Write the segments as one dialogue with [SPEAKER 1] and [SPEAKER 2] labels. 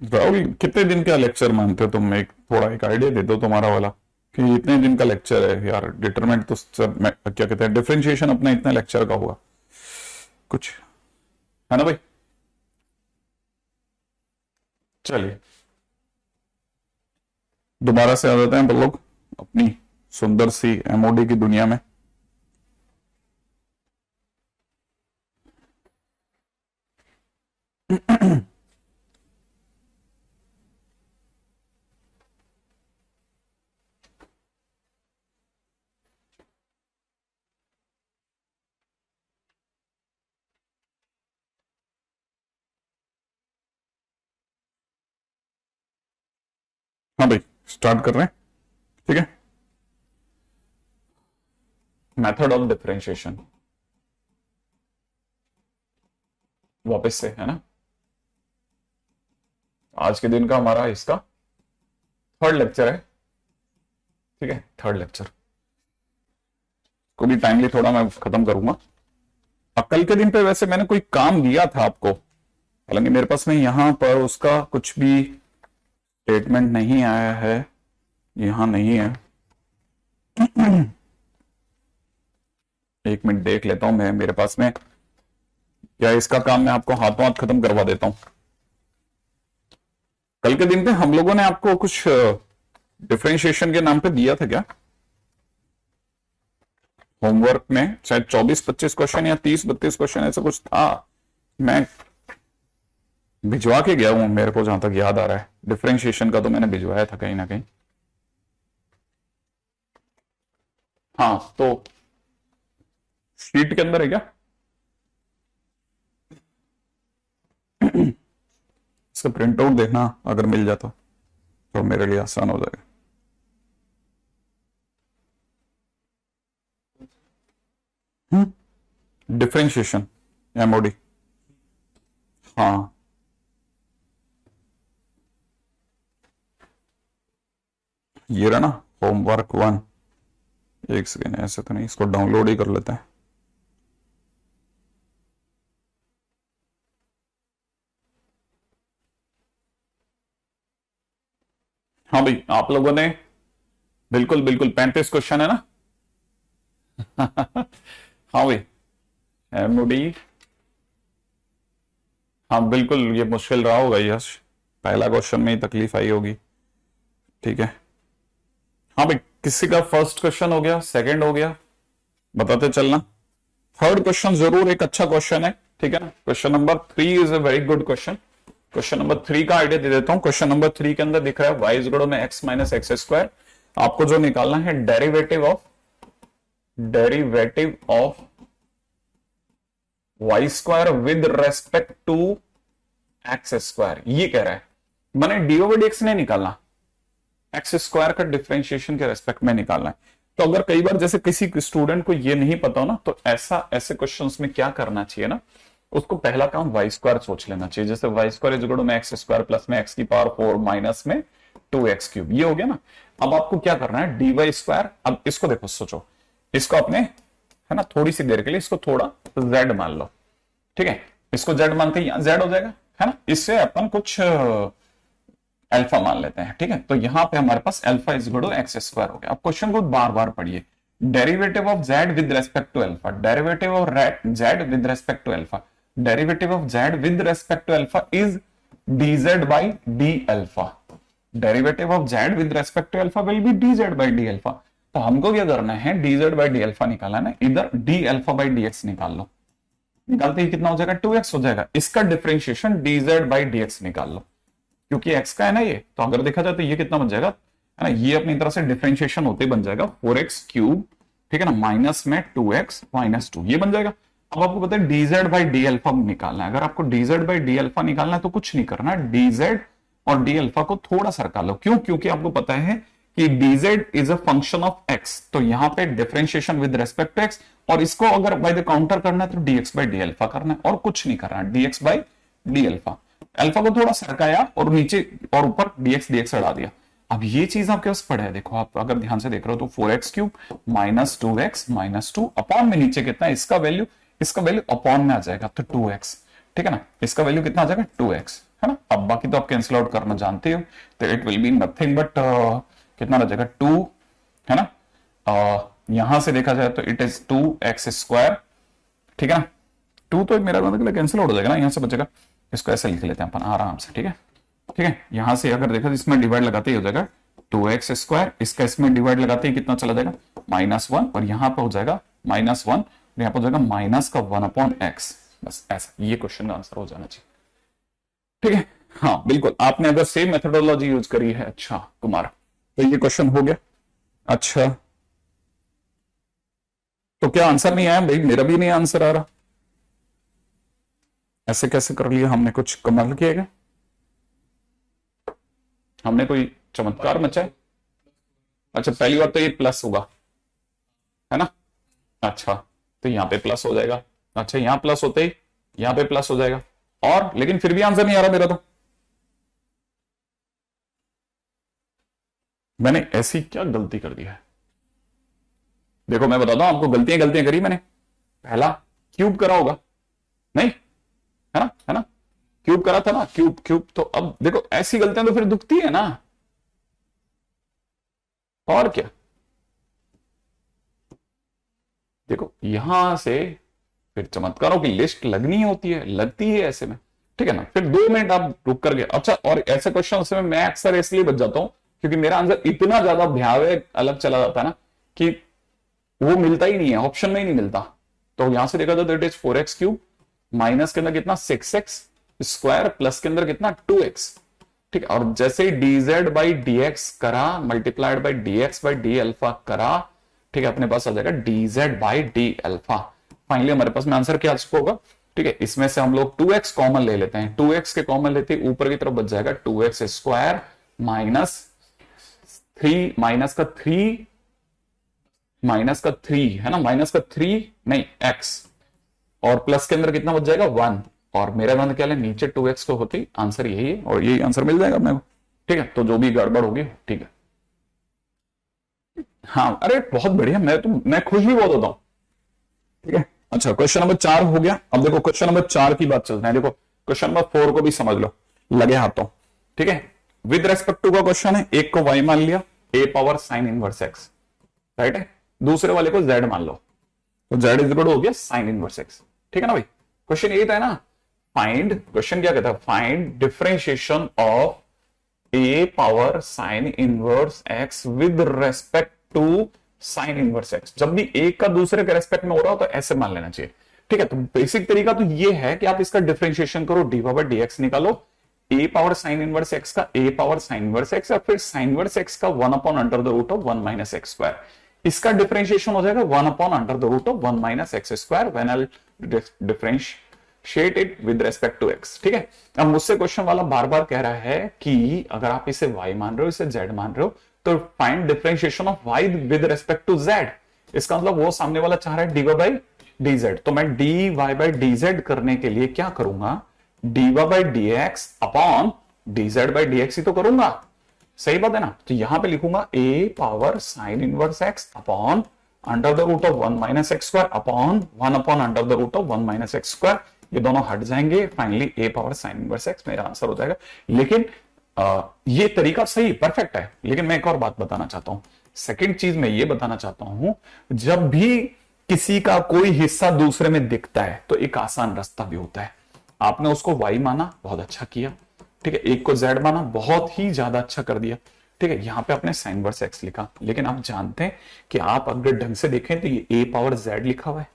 [SPEAKER 1] राहुल, कितने दिन का लेक्चर मानते हो तुम? एक थोड़ा एक आइडिया दे दो तुम्हारा वाला कि इतने दिन का लेक्चर है यार। डिटरमिनेंट तो सब क्या कहते हैं, डिफरेंशिएशन अपना इतने लेक्चर का हुआ कुछ, है ना भाई? चलिए दोबारा से आ जाते हैं हम लोग अपनी सुंदर सी एमओडी की दुनिया में। हाँ भाई, स्टार्ट कर रहे हैं। ठीक है, मेथड ऑफ डिफरेंशिएशन वापस से, है ना? आज के दिन का हमारा इसका थर्ड लेक्चर है। ठीक है, थर्ड लेक्चर को भी टाइमली थोड़ा मैं खत्म करूंगा। अब कल के दिन पे वैसे मैंने कोई काम दिया था आपको, हालांकि मेरे पास में यहां पर उसका कुछ भी स्टेटमेंट नहीं आया है, यहां नहीं है। एक मिनट देख लेता हूं मैं मेरे पास में, या इसका काम मैं आपको हाथों हाथ खत्म करवा देता हूं। कल के दिन पे हम लोगों ने आपको कुछ डिफरेंशिएशन के नाम पे दिया था क्या होमवर्क में? शायद 24-25 क्वेश्चन या 30-32 क्वेश्चन ऐसा कुछ था। मैं भिजवा के गया हूं, मेरे को जहां तक याद आ रहा है डिफरेंशिएशन का तो मैंने भिजवाया था कहीं ना कहीं। हाँ तो शीट के अंदर है क्या? इसका प्रिंट आउट देखना, अगर मिल जाता तो मेरे लिए आसान हो जाएगा। डिफरेंशिएशन एमओडी, हाँ ये रहा ना, होमवर्क 1। एक सेकेंड, ऐसे तो नहीं, इसको डाउनलोड ही कर लेते हैं। हाँ भाई, आप लोगों ने बिल्कुल बिल्कुल 35 क्वेश्चन है ना? हाँ भाई, एमओडी, हाँ बिल्कुल, ये मुश्किल रहा होगा यश, पहला क्वेश्चन में ही तकलीफ आई होगी। ठीक है, हाँ भाई, किसी का फर्स्ट क्वेश्चन हो गया, सेकंड हो गया, बताते चलना। थर्ड क्वेश्चन जरूर एक अच्छा क्वेश्चन है, ठीक है ना? Question number 3 is a very good question. Question number 3 का आइडिया दे देता हूं। क्वेश्चन नंबर 3 के अंदर दिख रहा है वाई इज में एक्स माइनस एक्स स्क्वायर। आपको जो निकालना है derivative of y square with respect to x square, ये कह रहा है। मैंने डीओ एक्स नहीं निकालना, एक्स स्क्वायर का डिफरेंशिएशन के रेस्पेक्ट में निकालना है। तो अगर कई बार जैसे किसी स्टूडेंट को ये नहीं पता हो ना, तो ऐसे क्वेश्चंस में क्या करना चाहिए ना, उसको पहला काम वाई स्क्वायर सोच लेना चाहिए। जैसे y square is equal to x square plus में एक्स की पावर 4 माइनस में 2x क्यूब, ये हो गया ना। अब आपको क्या करना है, डी वाई स्क्वायर। अब इसको देखो, सोचो इसको अपने, है ना, थोड़ी सी देर के लिए इसको थोड़ा z मान लो। ठीक है, इसको z मानते ही z हो जाएगा, है ना? इससे अपन कुछ अल्फा मान लेते हैं। ठीक है, तो यहां पे हमारे पास alpha is equal to x square हो गया। अब क्वेश्चन को बार बार पढ़िए। Derivative of z with respect to alpha, derivative of z with respect to alpha, derivative of z with respect to alpha is dz by D alpha. Derivative of z with respect to alpha will be dz by D alpha. तो हमको क्या करना है, dz by D alpha निकालना है। इधर D alpha by D x निकाल लो, निकालते ही कितना हो जाएगा, 2x हो जाएगा। इसका differentiation dz by D x निकाल लो, क्योंकि x का है ना ये, तो अगर देखा जाए तो ये कितना बन जाएगा, है ना, ये अपनी तरह से डिफरेंशिएशन होते ही बन जाएगा 4x क्यूब, ठीक है ना, माइनस में 2x माइनस 2, ये बन जाएगा। अब आपको पता है dz बाई डी अल्फा निकालना है। अगर आपको dz बाई डी अल्फा निकालना है तो कुछ नहीं करना, dz और डी अल्फा को थोड़ा सरका लो। क्यों? क्योंकि आपको पता है कि dz is a function of x, तो यहां पे differentiation with respect to x, और इसको अगर बाय द काउंटर करना है तो dx बाई डी अल्फा करना है, और कुछ नहीं करना, dx by D alpha. Alpha को थोड़ा सरकाया और नीचे और ऊपर dx हटा दिया। अब ये चीज आपके पास पड़ा है, देखो आप अगर ध्यान से देख रहे हो तो 4x cube minus 2x minus 2 upon में नीचे कितना, इसका वैल्यू अपॉन में आ जाएगा तो 2x, ठीक है ना, इसका वैल्यू कितना आ जाएगा 2x। है ना। अब बाकी तो आप कैंसिल आउट करना जानते हो, तो it will be nothing but कितना रह जाएगा 2, है ना। यहां से देखा जाए तो इट इज 2x², ठीक है ना। 2 तो मेरा मतलब कैंसिल आउट हो जाएगा ना, यहां से बचेगा, इसको ऐसे लिख लेते हैं अपन आराम से, ठीक है। ठीक है, यहां से अगर देखा तो इसमें डिवाइड लगाते ही हो जाएगा 2x², इसका इसमें डिवाइड लगाते ही कितना चला जाएगा -1, और यहां पर हो जाएगा -1, यहां पर हो जाएगा माइनस का 1/x। बस ऐसा ये क्वेश्चन का आंसर हो जाना चाहिए, ठीक है। हाँ बिल्कुल, आपने अगर सेम मेथोडोलॉजी यूज करी है, अच्छा कुमार, तो ये क्वेश्चन हो गया। अच्छा, तो क्या आंसर नहीं आया भाई? मेरा भी नहीं आंसर आ रहा, ऐसे कैसे कर लिया हमने? कुछ कमाल किया क्या? हमने कोई चमत्कार मचाए? अच्छा, पहली बात तो ये प्लस होगा, है ना। अच्छा, तो यहां पे प्लस हो जाएगा। अच्छा, यहां प्लस होते ही यहां पे प्लस हो जाएगा, और लेकिन फिर भी आंसर नहीं आ रहा मेरा। तो मैंने ऐसी क्या गलती कर दी है? देखो मैं बताता हूं आपको, गलतियां गलतियां करी मैंने। पहला क्यूब करा होगा, नहीं, है ना, है ना, क्यूब करा था ना, क्यूब क्यूब। तो अब देखो ऐसी गलतियां तो फिर दुखती है ना, और क्या। देखो यहां से फिर चमत्कारों की लिस्ट लगनी होती है, लगती है ऐसे में, ठीक है ना। फिर 2 मिनट आप रुक करके, अच्छा, और ऐसे क्वेश्चन में मैं अक्सर इसलिए बच जाता हूं क्योंकि मेरा आंसर इतना ज्यादा भयावह अलग चला जाता है ना कि वो मिलता ही नहीं है, ऑप्शन में ही नहीं मिलता। तो यहां से देखा तो इट इज 4x³ माइनस के अंदर कितना 6x² प्लस के अंदर कितना 2x, ठीक है। और जैसे ही dz/dx करा मल्टीप्लाइड बाई dx/d अल्फा करा, ठीक है, अपने पास आ जाएगा dz/d अल्फा। फाइनली हमारे पास में आंसर क्या आ चुका होगा, ठीक है। इसमें से हम लोग 2x कॉमन ले लेते हैं, 2x के कॉमन लेते ही ऊपर की तरफ बच जाएगा 2x² माइनस 3 माइनस का 3 है ना, -3 नहीं x, और प्लस के अंदर कितना बच जाएगा 1, और मेरा मान क्या है नीचे 2x को होती आंसर यही है, और यही आंसर मिल जाएगा अपने को, ठीक है। तो जो भी गड़बड़ होगी, ठीक है। हाँ अरे बहुत बढ़िया, मैं खुश भी बहुत होता हूं, ठीक है। अच्छा, क्वेश्चन नंबर 4 हो गया। अब देखो क्वेश्चन नंबर 4 की बात चलते हैं। देखो क्वेश्चन नंबर 4 को भी समझ लो, लगे हाथों, ठीक है। विद रेस्पेक्ट टू का क्वेश्चन है, एक को y मान लिया, a power sine inverse x, right है। दूसरे वाले को z मान लो, तो z इज इक्वल हो गया साइन इनवर्स x, ठीक है ना भाई। क्वेश्चन यही था ना, फाइंड, क्वेश्चन क्या कहता है, find differentiation of a power sine inverse x with respect to sine inverse x. जब भी एक का दूसरे के रेस्पेक्ट में हो रहा हो तो ऐसे मान लेना चाहिए, ठीक है। तो बेसिक तरीका तो ये है कि आप इसका डिफरेंशिएशन करो, dy/dx निकालो, a power sine inverse x का a power sine inverse x, और फिर साइन इनवर्स एक्स का 1/√1 - x²। इसका डिफरेंशिएशन हो जाएगा 1/√1 - x², when I differentiate it with respect to x, ठीक है। अब मुझसे क्वेश्चन वाला बार बार कह रहा है कि अगर आप इसे y मान रहे हो, इसे z मान रहे हो, तो find differentiation of y with respect to z। इसका मतलब वो सामने वाला चाह रहा है dy/dz, तो मैं dy/dz करने के लिए क्या करूंगा, dy/dx अपॉन dz/dx ही तो करूंगा, सही बात है ना। तो यहां पे लिखूंगा a power sine inverse x upon √1 - x² upon 1/√1 - x²। ये दोनों हट जाएंगे, finally a power sine inverse x मेरा आंसर हो जाएगा। लेकिन ये तरीका सही परफेक्ट है, लेकिन मैं एक और बात बताना चाहता हूं। सेकंड चीज मैं ये बताना चाहता हूं, जब भी किसी का कोई हिस्सा दूसरे में दिखता है तो एक आसान रास्ता भी होता है। आपने उसको y माना, बहुत अच्छा किया, ठीक है। एक को z माना, बहुत ही ज्यादा अच्छा कर दिया, ठीक है। यहां पे आपने साइन इनवर्स x लिखा, लेकिन आप जानते हैं कि आप अगर ढंग से देखें तो ये a पावर z लिखा हुआ है,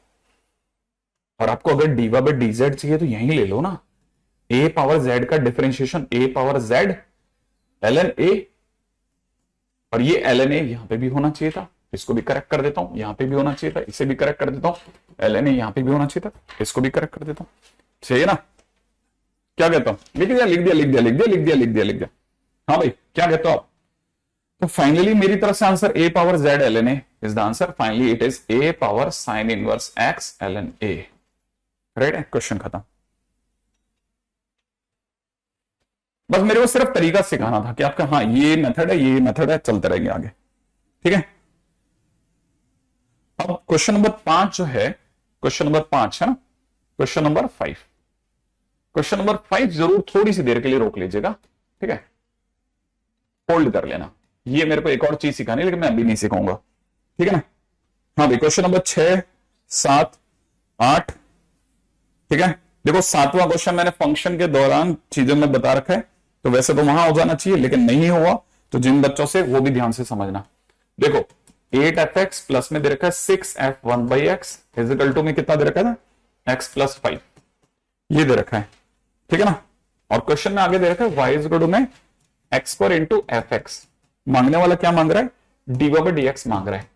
[SPEAKER 1] और आपको अगर dy/dz चाहिए तो यहीं ले लो ना, a पावर z का differentiation a power z ln a, और ये ln a यहां पे भी होना चाहिए था, इसको भी करेक्ट कर देता हूं, यहां पे भी होना चाहिए था, इसे भी करेक्ट कर देता हूं, ln a यहां पे भी होना चाहिए था, इसको भी करेक्ट कर देता हूं, चाहिए ना। क्या कहता हूं, लिख दिया लिख दिया लिख दिया लिख दिया लिख दिया लिख दिया लिख दिया, हाँ भाई क्या कहते हो आप। तो फाइनली मेरी तरफ से answer a power z ln a is the answer, finally it is a power sine inverse x ln a, right है। क्वेश्चन खत्म। बस मेरे को सिर्फ तरीका सिखाना था कि आपका हाँ ये मेथड है, ये मेथड है, चलते रहेंगे आगे, ठीक है। अब क्वेश्चन नंबर 5 जो है, क्वेश्चन नंबर 5 है ना, क्वेश्चन नंबर 5, क्वेश्चन नंबर 5 जरूर थोड़ी सी देर के लिए रोक लीजिएगा, ठीक है, होल्ड कर लेना। ये मेरे को एक और चीज सिखानी है लेकिन मैं अभी नहीं सिखाऊंगा, ठीक है ना। हाँ भाई, क्वेश्चन नंबर 6, 7, 8, ठीक है। देखो 7वां क्वेश्चन मैंने फंक्शन के दौरान चीजों में बता रखा है, तो वैसे तो वहां हो जाना चाहिए लेकिन नहीं हुआ, तो जिन बच्चों से वो भी ध्यान से समझना। देखो 8f(x) प्लस में दे रखा है 6f(1/x) इजिकल टू में कितना दे रखा है ना, x + 5, ये दे रखा है, ठीक है ना। और क्वेश्चन में आगे दे रखा है y इजिकल टू में x² × fx। मांगने वाला क्या मांग रहा है, dy/dx मांग रहा है।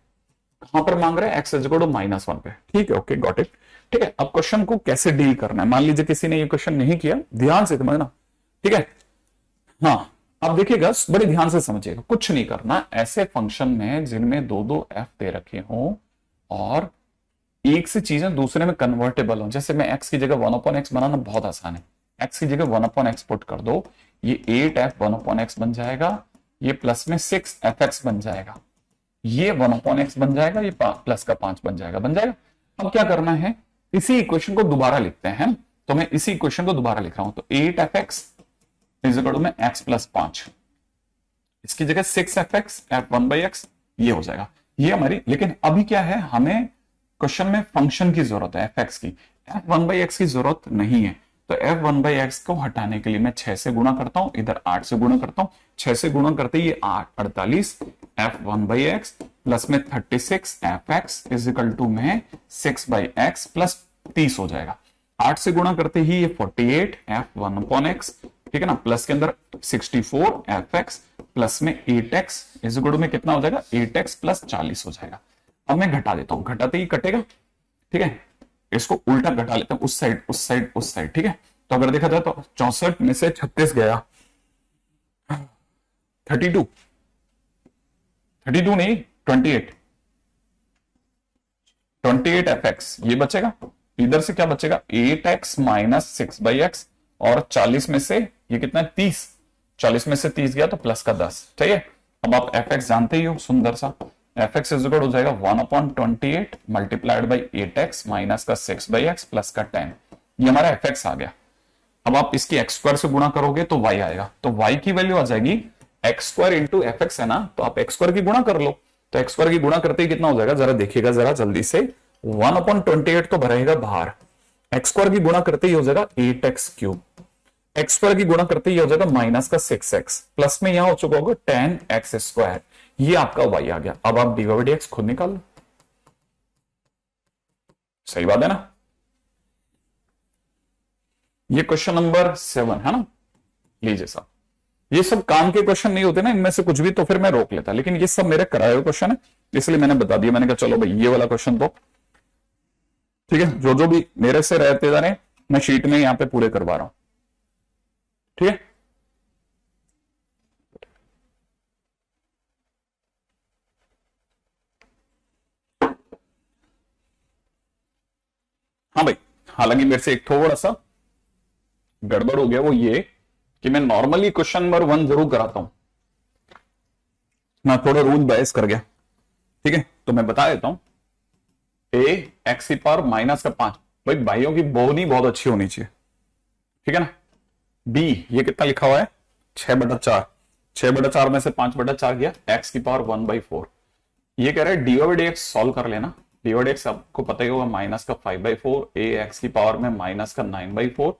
[SPEAKER 1] कहां पर मांग रहा है, x इजिकल टू -1 पे, ठीक है, ओके गॉट इट। ठीक है, अब क्वेश्चन को कैसे डील करना है, मान लीजिए किसी ने ये क्वेश्चन नहीं किया, ध्यान से समझना, ठीक है। हाँ, अब देखिएगा, बड़े ध्यान से समझिएगा, कुछ नहीं करना। ऐसे फंक्शन में जिनमें दो दो f दे रखे हों और एक से चीजें दूसरे में कन्वर्टेबल हो, जैसे मैं x की जगह 1/x बनाना बहुत आसान है, x की जगह 1/x पुट कर दो, ये 8f 1/x बन जाएगा, ये प्लस में 6fx बन जाएगा, ये 1/x बन जाएगा, ये प्लस का 5 बन जाएगा, बन जाएगा। अब क्या करना है, इसी इक्वेशन को दोबारा लिखते हैं, तो मैं इसी इक्वेशन को दोबारा लिख रहा हूं, तो 8fx इजिकल टू में x + 5, इसकी जगह 6fx f1/x, ये हो जाएगा, ये हमारी। लेकिन अभी क्या है, हमें क्वेश्चन में फंक्शन की जरूरत है, fx की, f1/x की जरूरत नहीं है। तो f1/x को हटाने के लिए मैं 6 से गुणा करता हूं, इधर 8 से गुणा करता हूं, 6 से गुणा करते ही 48 f1/x प्लस में 36 fx इजिकल टू में 6/x प्लस 30 हो जाएगा। 8 से गुणा करते ही ये 48 f1/x, ठीक है ना, प्लस के अंदर 64 fx प्लस में 8x इजिकल टू में कितना हो जाएगा, 8x प्लस 40 हो जाएगा। अब मैं घटा देता हूं, घटाते ही कटेगा, ठीक है, इसको उल्टा घटा लेते हैं, उस साइड उस साइड उस साइड, ठीक है। तो अगर देखा जाए तो 64 में से 36 गया, 32 नहीं 28 fx, ये बचेगा। इधर से क्या बचेगा, 8x माइनस 6/x, और 40 में से ये कितना है, 30, 40 में से 30 गया तो प्लस का 10, ठीक है। अब आप fx जानते ही हो, सुंदर सा, fx इक्वल हो जाएगा 1/28 मल्टीप्लाइड बाई 8x माइनस का 6/x प्लस का 10, ये हमारा fx आ गया। अब आप इसकी x² से गुणा करोगे तो y आएगा, तो y की वैल्यू आ जाएगी x² इंटू fx है ना, तो आप x² की गुणा कर लो, तो x² की गुणा करते ही कितना हो जाएगा, जरा देखिएगा जरा जल्दी से, 1/28 तो भरेगा बाहर, x² की गुणा करते ही हो जाएगा 8x³, x² की गुणा करते ही हो जाएगा माइनस का 6x, प्लस में यहां हो चुका होगा 10x², ये आपका y आ गया। अब आप dy/dx खुद निकाल लो, सही बात है ना। ये क्वेश्चन नंबर 7 है ना, लीजिए साहब, ये सब काम के क्वेश्चन नहीं होते ना, इनमें से कुछ भी तो फिर मैं रोक लेता, लेकिन ये सब मेरे कराए हुए क्वेश्चन है, इसलिए मैंने बता दिया। मैंने कहा चलो भाई ये वाला क्वेश्चन तो ठीक है, जो जो भी मेरे से रहते जा रहे हैं मैं शीट में यहां पे पूरे करवा रहा हूं, ठीक है। हाँ भाई, हालांकि मेरे से एक थोड़ा सा गड़बड़ हो गया, वो ये कि मैं नॉर्मली क्वेश्चन नंबर 1 जरूर कराता हूं, मैं थोड़ा रूल बहस कर गया, ठीक है। तो मैं बता देता हूं, a x⁻⁻5, भाई भाइयों की बोनी बहुत अच्छी होनी चाहिए, ठीक है ना। b ये कितना लिखा हुआ है, 6/4, 6/4 में से 5/4 गया, x⁻1/4, ये कह रहा है dy/dx सॉल्व कर लेना। dy/dx आपको पता ही होगा, माइनस का 5/4, a x⁻⁻ में माइनस का 9/4,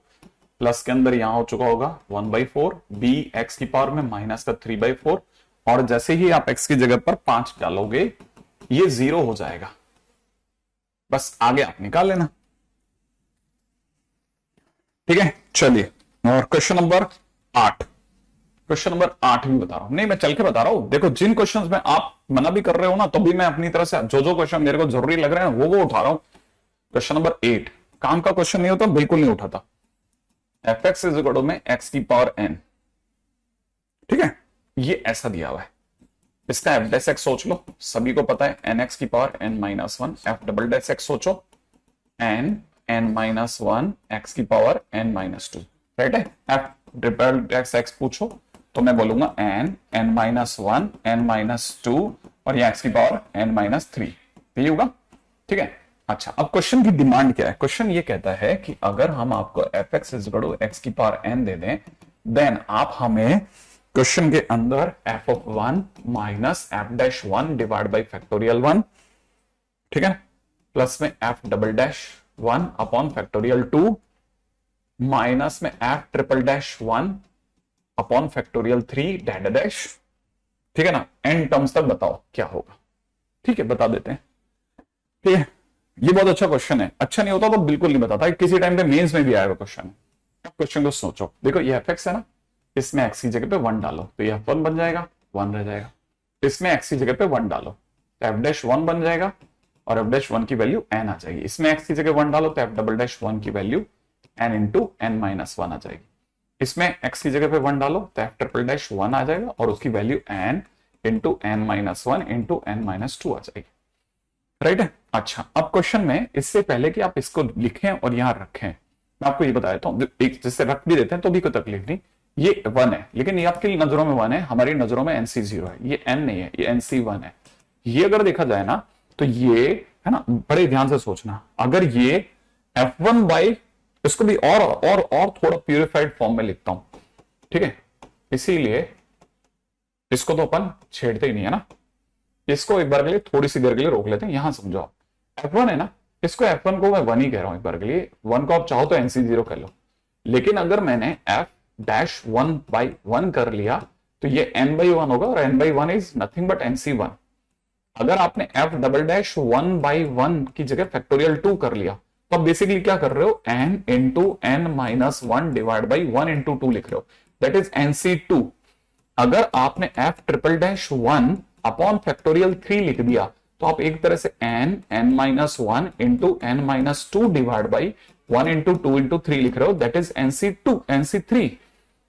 [SPEAKER 1] प्लस के अंदर यहां हो चुका होगा 1/4, b x⁻⁻ में माइनस का 3/4, और जैसे ही आप x की जगह पर 5 डालोगे ये 0 हो जाएगा, बस आगे आप निकाल लेना, ठीक है। चलिए, और क्वेश्चन नंबर 8, क्वेश्चन नंबर 8 भी बता रहा हूं, नहीं मैं चल के बता रहा हूं। देखो जिन क्वेश्चंस में आप मना भी कर रहे हो ना, तो भी मैं अपनी तरह से जो जो क्वेश्चन मेरे को जरूरी लग रहे हैं वो उठा रहा हूं। क्वेश्चन नंबर 8 काम का क्वेश्चन नहीं होता, बिल्कुल नहीं उठाता। fx इक्वल में x⁻n, ठीक है, ये ऐसा दिया हुआ है, इसका f' सोच लो, सभी को पता है nx⁻n-1, f'' सोचो n(n-1 x⁻n-2, राइट है। f'' पूछो तो मैं बोलूंगा n(n-1 n-2 और ये x⁻n-3, यही होगा, ठीक है। अच्छा, अब क्वेश्चन की डिमांड क्या है? क्वेश्चन ये कहता है कि अगर हम आपको F x is equal to X की पावर एन दे दें, देन आप हमें क्वेश्चन के अंदर F of one minus F dash one divide by factorial one, ठीक है, प्लस में F double dash one upon factorial two, minus में F triple dash one upon factorial three dash dash, ठीक है ना, एन टर्म्स तक बताओ क्या होगा। ठीक है, बता देते हैं। ठीक है, ये बहुत अच्छा क्वेश्चन है। अच्छा नहीं होता तो बिल्कुल नहीं बताता, किसी टाइम पे मेंस में भी आएगा क्वेश्चन। क्वेश्चन को सोचो, देखो ये एफ एक्स है ना, इसमें एक्स की जगह पे वन डालो तो ये एफ वन बन जाएगा, वन रह जाएगा। इसमें एक्स की जगह पे वन डालो तो एफ डैश वन बन जाएगा और एफ डैश वन की वैल्यू एन आ जाएगी। इसमें एक्स की जगह वन डालो तो एफ डबल डैश वन की value N into N minus one आ जाएगी। इसमें एक्स की जगह पे वन डालो तो एफ ट्रिपल डैश वन आ जाएगा और उसकी value N into N minus one into N minus two आ जाएगी। राइट है। अच्छा, अब क्वेश्चन में इससे पहले कि आप इसको लिखें और यहां रखें, मैं आपको ये बता देता हूं, एक जिससे रख भी देते हैं तो भी कोई तकलीफ नहीं। ये वन है, लेकिन ये आपकी नजरों में वन है, हमारी नजरों में एनसी जीरो है, ये एन नहीं है, ये एनसी वन है। ये अगर देखा जाए ना तो ये है ना, बड़े ध्यान से सोचना, अगर ये एफ वन बाई, इसको भी और थोड़ा प्यूरिफाइड फॉर्म में लिखता हूं, ठीक है, इसीलिए इसको तो अपन छेड़ते ही नहीं है ना, इसको एक बार के लिए थोड़ी सी देर के लिए रोक लेते हैं। यहां समझो आप, F1 है ना, इसको F1 को मैं वन ही कह रहा हूं एक बार के लिए, वन को आप चाहो तो NC जीरो कर लो, लेकिन अगर मैंने F dash one by one कर लिया तो ये n बाई वन होगा और n by one is nothing but NC one. अगर आपने F double dash one by one की जगह फैक्टोरियल टू कर लिया तो आप बेसिकली क्या कर रहे हो, n into N minus one divide by one into two लिख रहे हो, दैट इज NC2। अगर आपने F triple dash one upon factorial three लिख दिया तो आप एक तरह से n minus one into N minus two divide by one into two into three लिख रहे हो, दैट इज NC2 NC3।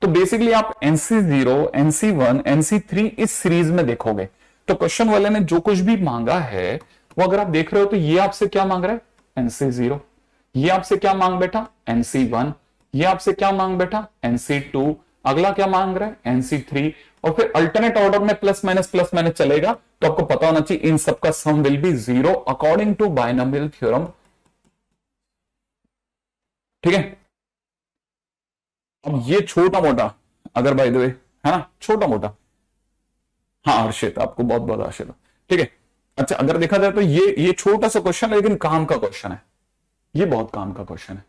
[SPEAKER 1] तो बेसिकली आप NC0 NC1 NC3 इस सीरीज में देखोगे तो क्वेश्चन वाले ने जो कुछ भी मांगा है वो अगर आप देख रहे हो तो ये आपसे क्या मांग रहा है, NC0, ये आपसे क्या मांग बैठा, NC1, ये आपसे क्या मांग बैठा, NC2, अगला क्या मांग रहा है, NC3, और फिर अल्टरनेट ऑर्डर में प्लस माइनस चलेगा। तो आपको पता होना चाहिए इन सबका sum will be zero according to binomial theorem. ठीक है, अब ये छोटा मोटा अगर बाय द वे है ना, छोटा मोटा, हाँ हर्षित, आपको बहुत बहुत आशीर्वाद। ठीक है, अच्छा अगर देखा जाए तो ये छोटा सा क्वेश्चन है लेकिन काम का क्वेश्चन है, ये बहुत काम का क्वेश्चन है।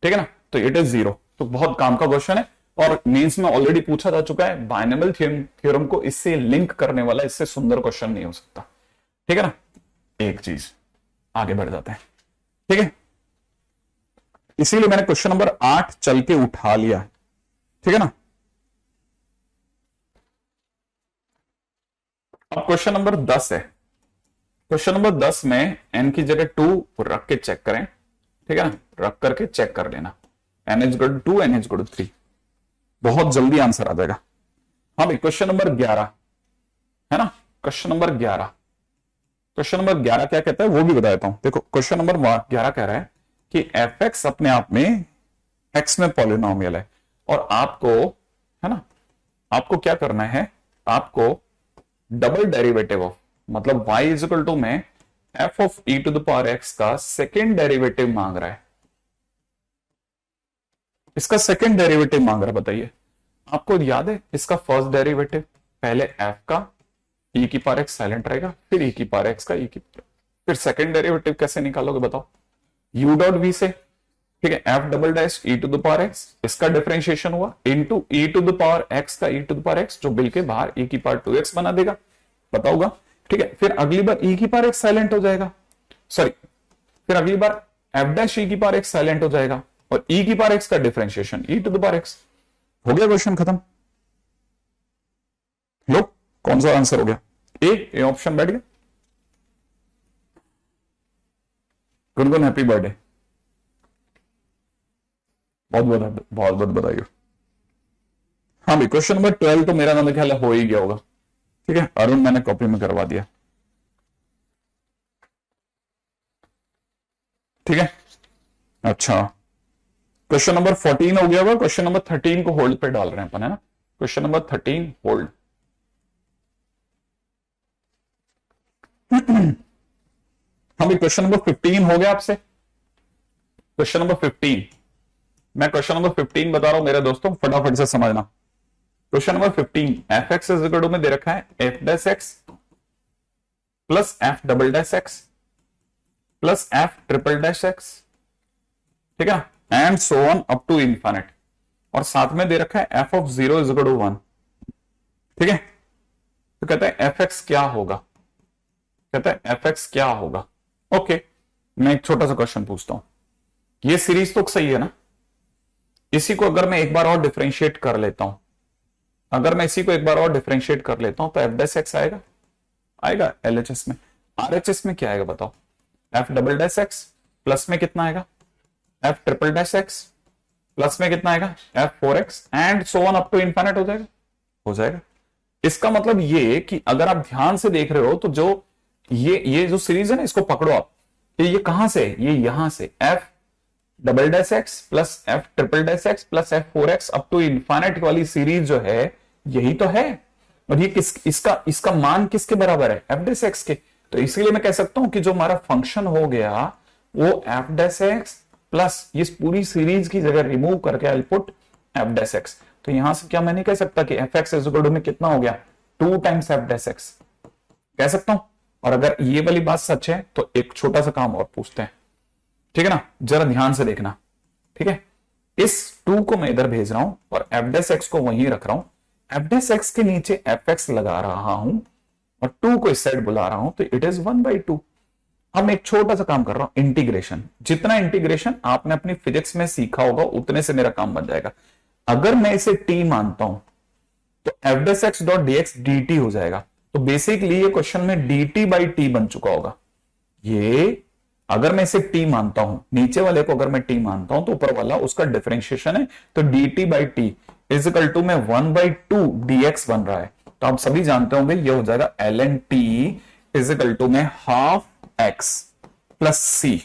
[SPEAKER 1] ठीक है ना, तो इट इज जीरो, तो बहुत काम का क्वेश्चन है और मेंस में ऑलरेडी पूछा जा चुका है। बायनॉमियल थ्योरम को इससे लिंक करने वाला इससे सुंदर क्वेश्चन नहीं हो सकता। ठीक है ना, एक चीज आगे बढ़ जाते हैं। ठीक है, इसीलिए मैंने क्वेश्चन नंबर 8 चल के उठा लिया। ठीक है ना, अब क्वेश्चन नंबर 10 है। क्वेश्चन नंबर 10 में n की जगह 2 रख के चेक करें। ठीक है ना, रख करके चेक कर लेना, n is equal to 2 n is equal to 3, बहुत जल्दी आंसर आ जाएगा। हाँ भाई, क्वेश्चन नंबर 11 है ना, क्वेश्चन नंबर 11, क्वेश्चन नंबर 11 क्या कहता है वो भी बता देता हूं। देखो क्वेश्चन नंबर 11 कह रहा है कि एफ एक्स अपने आप में एक्स में पॉलिनोमियल है और आपको है ना, आपको क्या करना है, आपको डबल डेरिवेटिव ऑफ, मतलब y इज इक्वल टू में f of e to the power x का सेकेंड डेरिवेटिव मांग रहा है, इसका सेकेंड डेरिवेटिव मांग रहा है। बताइए, आपको याद है इसका फर्स्ट डेरिवेटिव, पहले f का e की पावर x साइलेंट रहेगा, फिर e की पावर x का e की, फिर सेकेंड डेरिवेटिव कैसे निकालोगे बताओ, u डॉट v से। ठीक है, f double dash e to the power x, इसका डिफरेंशिएशन हुआ into e to the power x का e to the power x, जो बिल के बाहर e की पावर 2x बना देगा, पता होगा। ठीक है, फिर अगली बार e की पावर x साइलेंट हो जाएगा, सॉरी, फिर अगली बार f डैश e की पावर x साइलेंट हो जाएगा और e की पावर x का differentiation e to the power x। हो गया क्वेश्चन खत्म। लो, कौन सा आंसर हो गया, ए ऑप्शन बैठ गया। गुनगुन हैप्पी बर्थडे, बहुत बहुत बधाई। हाँ भाई, क्वेश्चन नंबर 12 तो मेरा नाम ख्याल हो ही गया होगा। ठीक है, अरुण मैंने कॉपी में करवा दिया। ठीक है, अच्छा क्वेश्चन नंबर 14 हो गया होगा, क्वेश्चन नंबर 13 को होल्ड पे डाल रहे हैं अपन, है ना, क्वेश्चन नंबर 13 होल्ड। हम भी क्वेश्चन नंबर 15 हो गया आपसे। क्वेश्चन नंबर 15, मैं क्वेश्चन नंबर 15 बता रहा हूं मेरे दोस्तों, फटाफट से समझना। Question number 15, f x is equal to में दे रखा है F dash x plus f double dash x plus f triple dash x, ठीक है, and so on up to infinite, और साथ में दे रखा है f of 0 is equal to 1, ठीक है। तो कहता है एफ एक्स क्या होगा, कहता है एफ एक्स क्या होगा। ओके, मैं एक छोटा सा क्वेश्चन पूछता हूं, ये सीरीज तो सही है ना, इसी को अगर मैं एक बार और डिफरेंशिएट कर लेता हूं, अगर मैं इसी को एक बार और डिफरेंशिएट कर लेता हूं तो एफ डैश एक्स आएगा, आएगा एलएचएस में। आरएचएस में क्या आएगा बताओ, f double dash x plus में कितना आएगा f triple dash x plus में कितना आएगा f 4x and so on up to infinite हो जाएगा, हो जाएगा। इसका मतलब ये कि अगर आप ध्यान से देख रहे हो तो जो ये जो सीरीज है ना, इसको पकड़ो आप, ये कहां से, ये यहां से f double dash x plus f triple dash x plus f 4x up to infinite वाली सीरीज जो है यही तो है, और ये इसका मान किसके बराबर है, एफ डैश एक्स के। तो इसीलिए मैं कह सकता हूं कि जो हमारा फंक्शन हो गया वो एफ डैश एक्स प्लस इस पूरी सीरीज की जगह रिमूव करके I put f dash x. तो यहां से क्या मैं नहीं कह सकता कि f x is equal to में कितना हो गया 2 टाइम्स एफ डैश एक्स, कह सकता हूं। और अगर ये वाली बात सच है तो एक छोटा सा काम और पूछते हैं, ठीक है ना, जरा ध्यान से देखना, ठीक है। इस 2 को मैं इधर भेज रहा हूं और एफ डैश एक्स को वहीं रख रहा हूं, एफ डैश एक्स के नीचे एफ एक्स लगा रहा हूं और 2 को इस साइड बुला रहा हूं, तो इट इज 1/2। अब मैं एक छोटा सा काम कर रहा हूं, इंटीग्रेशन। जितना इंटीग्रेशन आपने अपनी फिजिक्स में सीखा होगा उतने से मेरा काम बन जाएगा। अगर मैं इसे t मानता हूं तो F dash x dot D x D T हो जाएगा। तो बेसिकली ये क्वेश्चन में डी टी बाई टी बन चुका होगा। ये अगर मैं इसे t मानता हूं, नीचे वाले को अगर मैं t मानता हूं तो ऊपर वाला उसका डिफरेंशिएशन है, तो d t by t is equal to में 1/2 dx बन रहा है। तो आप सभी जानते होंगे ये हो जाएगा ln t is equal to में हाफ x प्लस सी,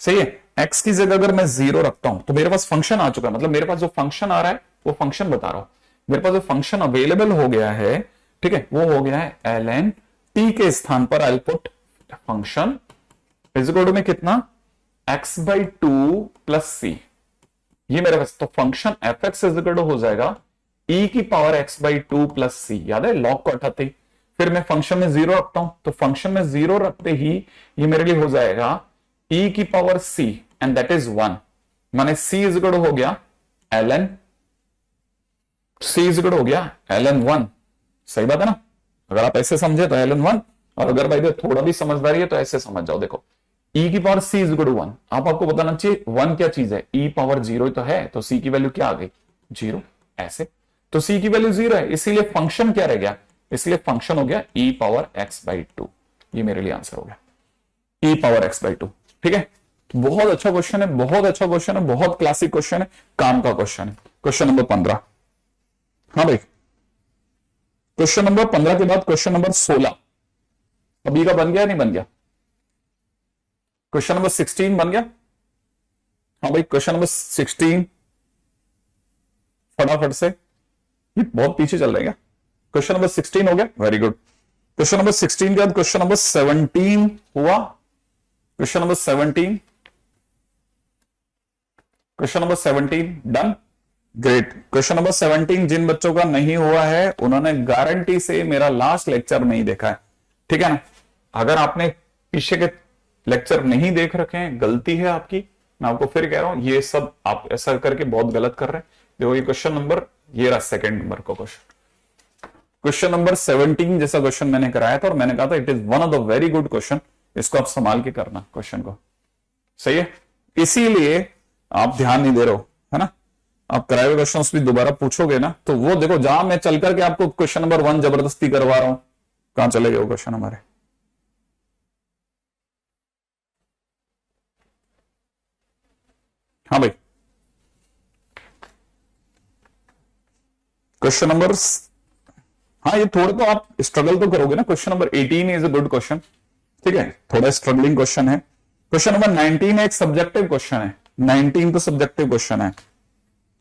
[SPEAKER 1] सही है। x की जगह अगर मैं 0 रखता हूं तो मेरे पास फंक्शन आ चुका है, मतलब मेरे पास जो फंक्शन आ रहा है वो फंक्शन बता रहा हूं, मेरे पास जो फंक्शन अवेलेबल हो गया है, ठीक है, वो हो गया है ln t के स्थान पर I put function is equal to में कितना x/2 प्लस सी, ये मेरे पास। तो function F x is equal to हो जाएगा e की पावर x/2 प्लस सी, याद है लॉग को हटाते ही। फिर मैं फंक्शन में 0 रखता हूं तो फंक्शन में 0 रखते ही ये मेरे लिए हो जाएगा e की power c and that is 1, माने c इज इक्वल हो गया ln c इज इक्वल हो गया ln 1। सही बात है ना, अगर आप ऐसे समझे तो ln 1, और अगर भाई थोड़ा भी समझदारी है तो ऐसे समझ जाओ। देखो e की power c is equal to 1, आपको बताना चाहिए 1 क्या चीज है, e पावर 0 तो है, तो c की वैल्यू क्या आ गई 0, ऐसे। तो c की वैल्यू 0 है, इसीलिए फंक्शन क्या रह गया, इसलिए फंक्शन हो गया e पावर x/2। ये मेरे लिए आंसर हो गया e पावर x/2, ठीक है। बहुत अच्छा क्वेश्चन है, बहुत अच्छा क्वेश्चन है, बहुत क्लासिक क्वेश्चन है, काम का क्वेश्चन है। क्वेश्चन नंबर 15, हाँ भाई, क्वेश्चन नंबर 15 के बाद क्वेश्चन नंबर 16 अभी का बन गया नहीं बन गया, क्वेश्चन नंबर 16 बन गया, हाँ भाई। क्वेश्चन नंबर 16 फटाफट से, ये बहुत पीछे चल रहा है। क्वेश्चन नंबर 16 हो गया, वेरी गुड। क्वेश्चन नंबर 16 के बाद क्वेश्चन नंबर 17 हुआ, question number 17, question number 17 done, great. Question number 17 जिन बच्चों का नहीं हुआ है उन्होंने गारंटी से मेरा लास्ट लेक्चर नहीं देखा है, ठीक है ना। अगर आपने पीछे के लेक्चर नहीं देख रखे हैं, गलती है आपकी, मैं आपको फिर कह रहा हूं, ये सब आप ऐसा करके बहुत गलत कर रहे हैं। देखो ये क्वेश्चन नंबर, ये रहा सेकंड नंबर का क्वेश्चन, क्वेश्चन नंबर 17 जैसा क्वेश्चन मैंने कराया था और मैंने कहा था it is one of the very good question, इसको आप संभाल के करना क्वेश्चन को, सही है। इसीलिए आप ध्यान नहीं दे रहे हो, है ना। आप कराए हुए क्वेश्चन भी दोबारा पूछोगे ना तो वो देखो, जहां मैं चल करके आपको क्वेश्चन नंबर 1 जबरदस्ती करवा रहा हूं, कहां चले गए वो क्वेश्चन हमारे। हाँ भाई, क्वेश्चन नंबर, हाँ ये थोड़े तो आप स्ट्रगल तो करोगे ना। Question number 18 is a good question, ठीक है, थोड़ा स्ट्रगलिंग क्वेश्चन है। क्वेश्चन नंबर 19 एक सब्जेक्टिव क्वेश्चन है, 19 तो सब्जेक्टिव क्वेश्चन है,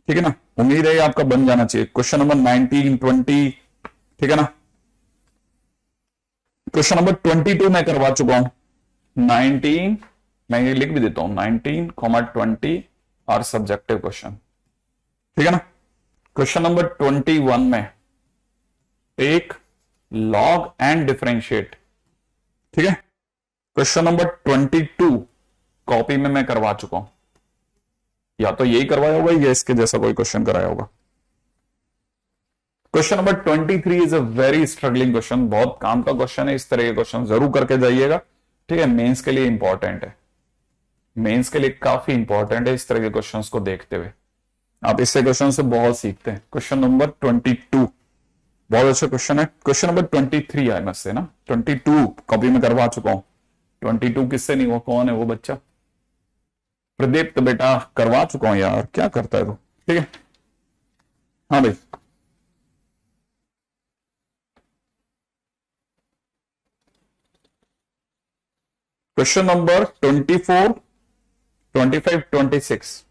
[SPEAKER 1] ठीक है ना। उम्मीद है आपका बन जाना चाहिए। क्वेश्चन नंबर 19, 20, ठीक है ना। क्वेश्चन नंबर 22 मैं करवा चुका हूं, 19, मैं ये लिख भी देता हूं, 19, 20 और सब्जेक्टिव क्वेश्चन। ठीक है ना। क्वेश्चन नंबर 21 में टेक लॉग एंड डिफरेंशिएट। ठीक है। क्वेश्चन नंबर 22 कॉपी में मैं करवा चुका हूं, या तो यही करवाया होगा या इसके जैसा कोई क्वेश्चन कराया होगा। Question number 23 is a very struggling question, बहुत काम का क्वेश्चन है। इस तरह के क्वेश्चन जरूर करके जाइएगा। ठीक है, मेंस के लिए इंपॉर्टेंट है, मेंस के लिए काफी इंपॉर्टेंट है इस तरह के क्वेश्चंस को देखते हुए। आप इससे क्वेश्चन से बहुत सीखते हैं। क्वेश्चन नंबर 22 बहुत अच्छा क्वेश्चन है। क्वेश्चन नंबर 23 है मुझसे ना, 22 कॉपी में करवा चुका हूं। 22 किससे नहीं हुआ, कौन है वो बच्चा? प्रदीप। तो बेटा करवा चुका हूं यार, क्या करता है तू? ठीक है, हाँ भाई। Question number 24, 25, 26।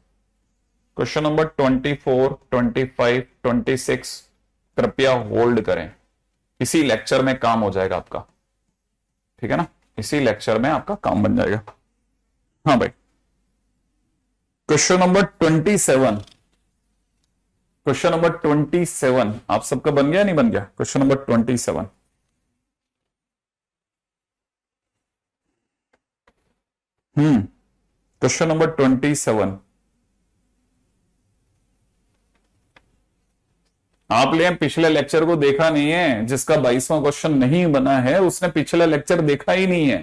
[SPEAKER 1] क्वेश्चन नंबर 24, 25, 26 कृपया होल्ड करें, इसी लेक्चर में काम हो जाएगा आपका। ठीक है ना, इसी लेक्चर में आपका काम बन जाएगा। हाँ भाई। क्वेश्चन नंबर 27, क्वेश्चन नंबर 27 आप सबका बन गया नहीं बन गया? Question number 27। क्वेश्चन नंबर 27 आपने पिछले लेक्चर को देखा नहीं है, जिसका 22वां क्वेश्चन नहीं बना है उसने पिछला लेक्चर देखा ही नहीं है,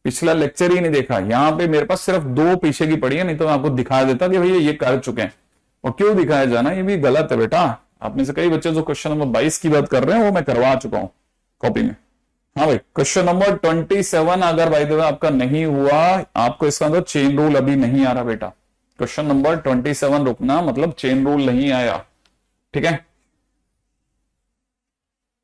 [SPEAKER 1] पिछला लेक्चर ही नहीं देखा। यहां पे मेरे पास सिर्फ 2 पीछे की पड़ी है, नहीं तो मैं आपको दिखा देता कि भैया ये कर चुके हैं। और क्यों दिखाया जाना, ये भी गलत है बेटा। आप में से कई बच्चे जो क्वेश्चन नंबर 22 की बात कर रहे हैं वो मैं करवा चुका हूं कॉपी में। हाँ भाई, क्वेश्चन नंबर 27 अगर बाय द वे आपका नहीं हुआ, आपको इसका अंदर चेन रूल अभी नहीं आ रहा बेटा। क्वेश्चन नंबर 27 रुकना मतलब चेन रूल नहीं आया। ठीक है,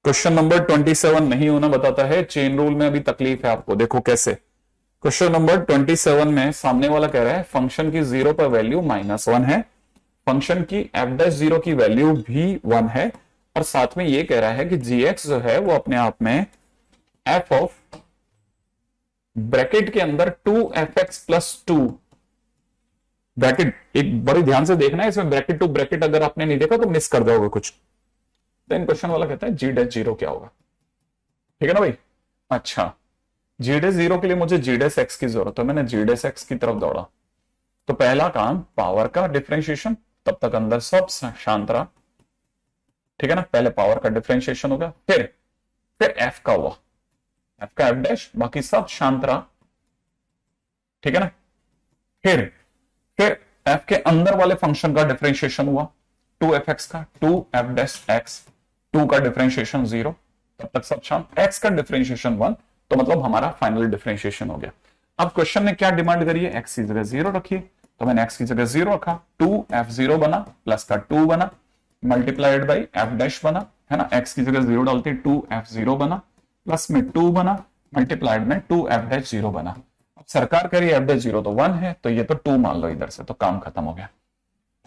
[SPEAKER 1] क्वेश्चन नंबर 27 नहीं होना बताता है चेन रूल में अभी तकलीफ है आपको। देखो कैसे। क्वेश्चन नंबर 27 में सामने वाला कह रहा है फंक्शन की 0 पर वैल्यू -1 है, फंक्शन की f'0 की वैल्यू भी 1 है, और साथ में ये कह रहा है कि gx जो है वो अपने आप में f ऑफ ब्रैकेट के अंदर 2fx प्लस 2 ब्रैकेट, एक बड़ी ध्यान से देखना है इसमें, ब्रैकेट टू ब्रैकेट अगर आपने नहीं देखा तो मिस कर जाओगे कुछ। देन क्वेश्चन वाला कहता है g'0 क्या होगा। ठीक है ना भाई। अच्छा, g'0 के लिए मुझे g' की जरूरत है, मैंने g' की तरफ दौड़ा। तो पहला काम पावर का डिफरेंशिएशन, तब तक अंदर सब शांत रहा। ठीक है ना, पहले पावर का डिफरेंशिएशन होगा, फिर f का हुआ, f का f', बाकी सब शांत रहा। ठीक है ना, फिर f के अंदर वाले फंक्शन का डिफरेंशिएशन हुआ 2fx का, 2f'(x), 2 का डिफरेंशिएशन 0, तब तक सब शांत। x का डिफरेंशिएशन 1, तो मतलब हमारा फाइनल डिफरेंशिएशन हो गया। अब क्वेश्चन ने क्या डिमांड करी है, x की जगह 0 रखिए, तो मैंने x की जगह 0 रखा, 2f0 बना, प्लस का 2 बना, मल्टीप्लाइड बाई f' बना, है ना। x की जगह 0 डालते 2f0 बना, प्लस में 2 बना, मल्टीप्लाइड में 2f'0 बना। अब सरकार कह रही है f'0 तो 1 है, तो ये तो 2 मान लो इधर से, तो काम खत्म हो गया।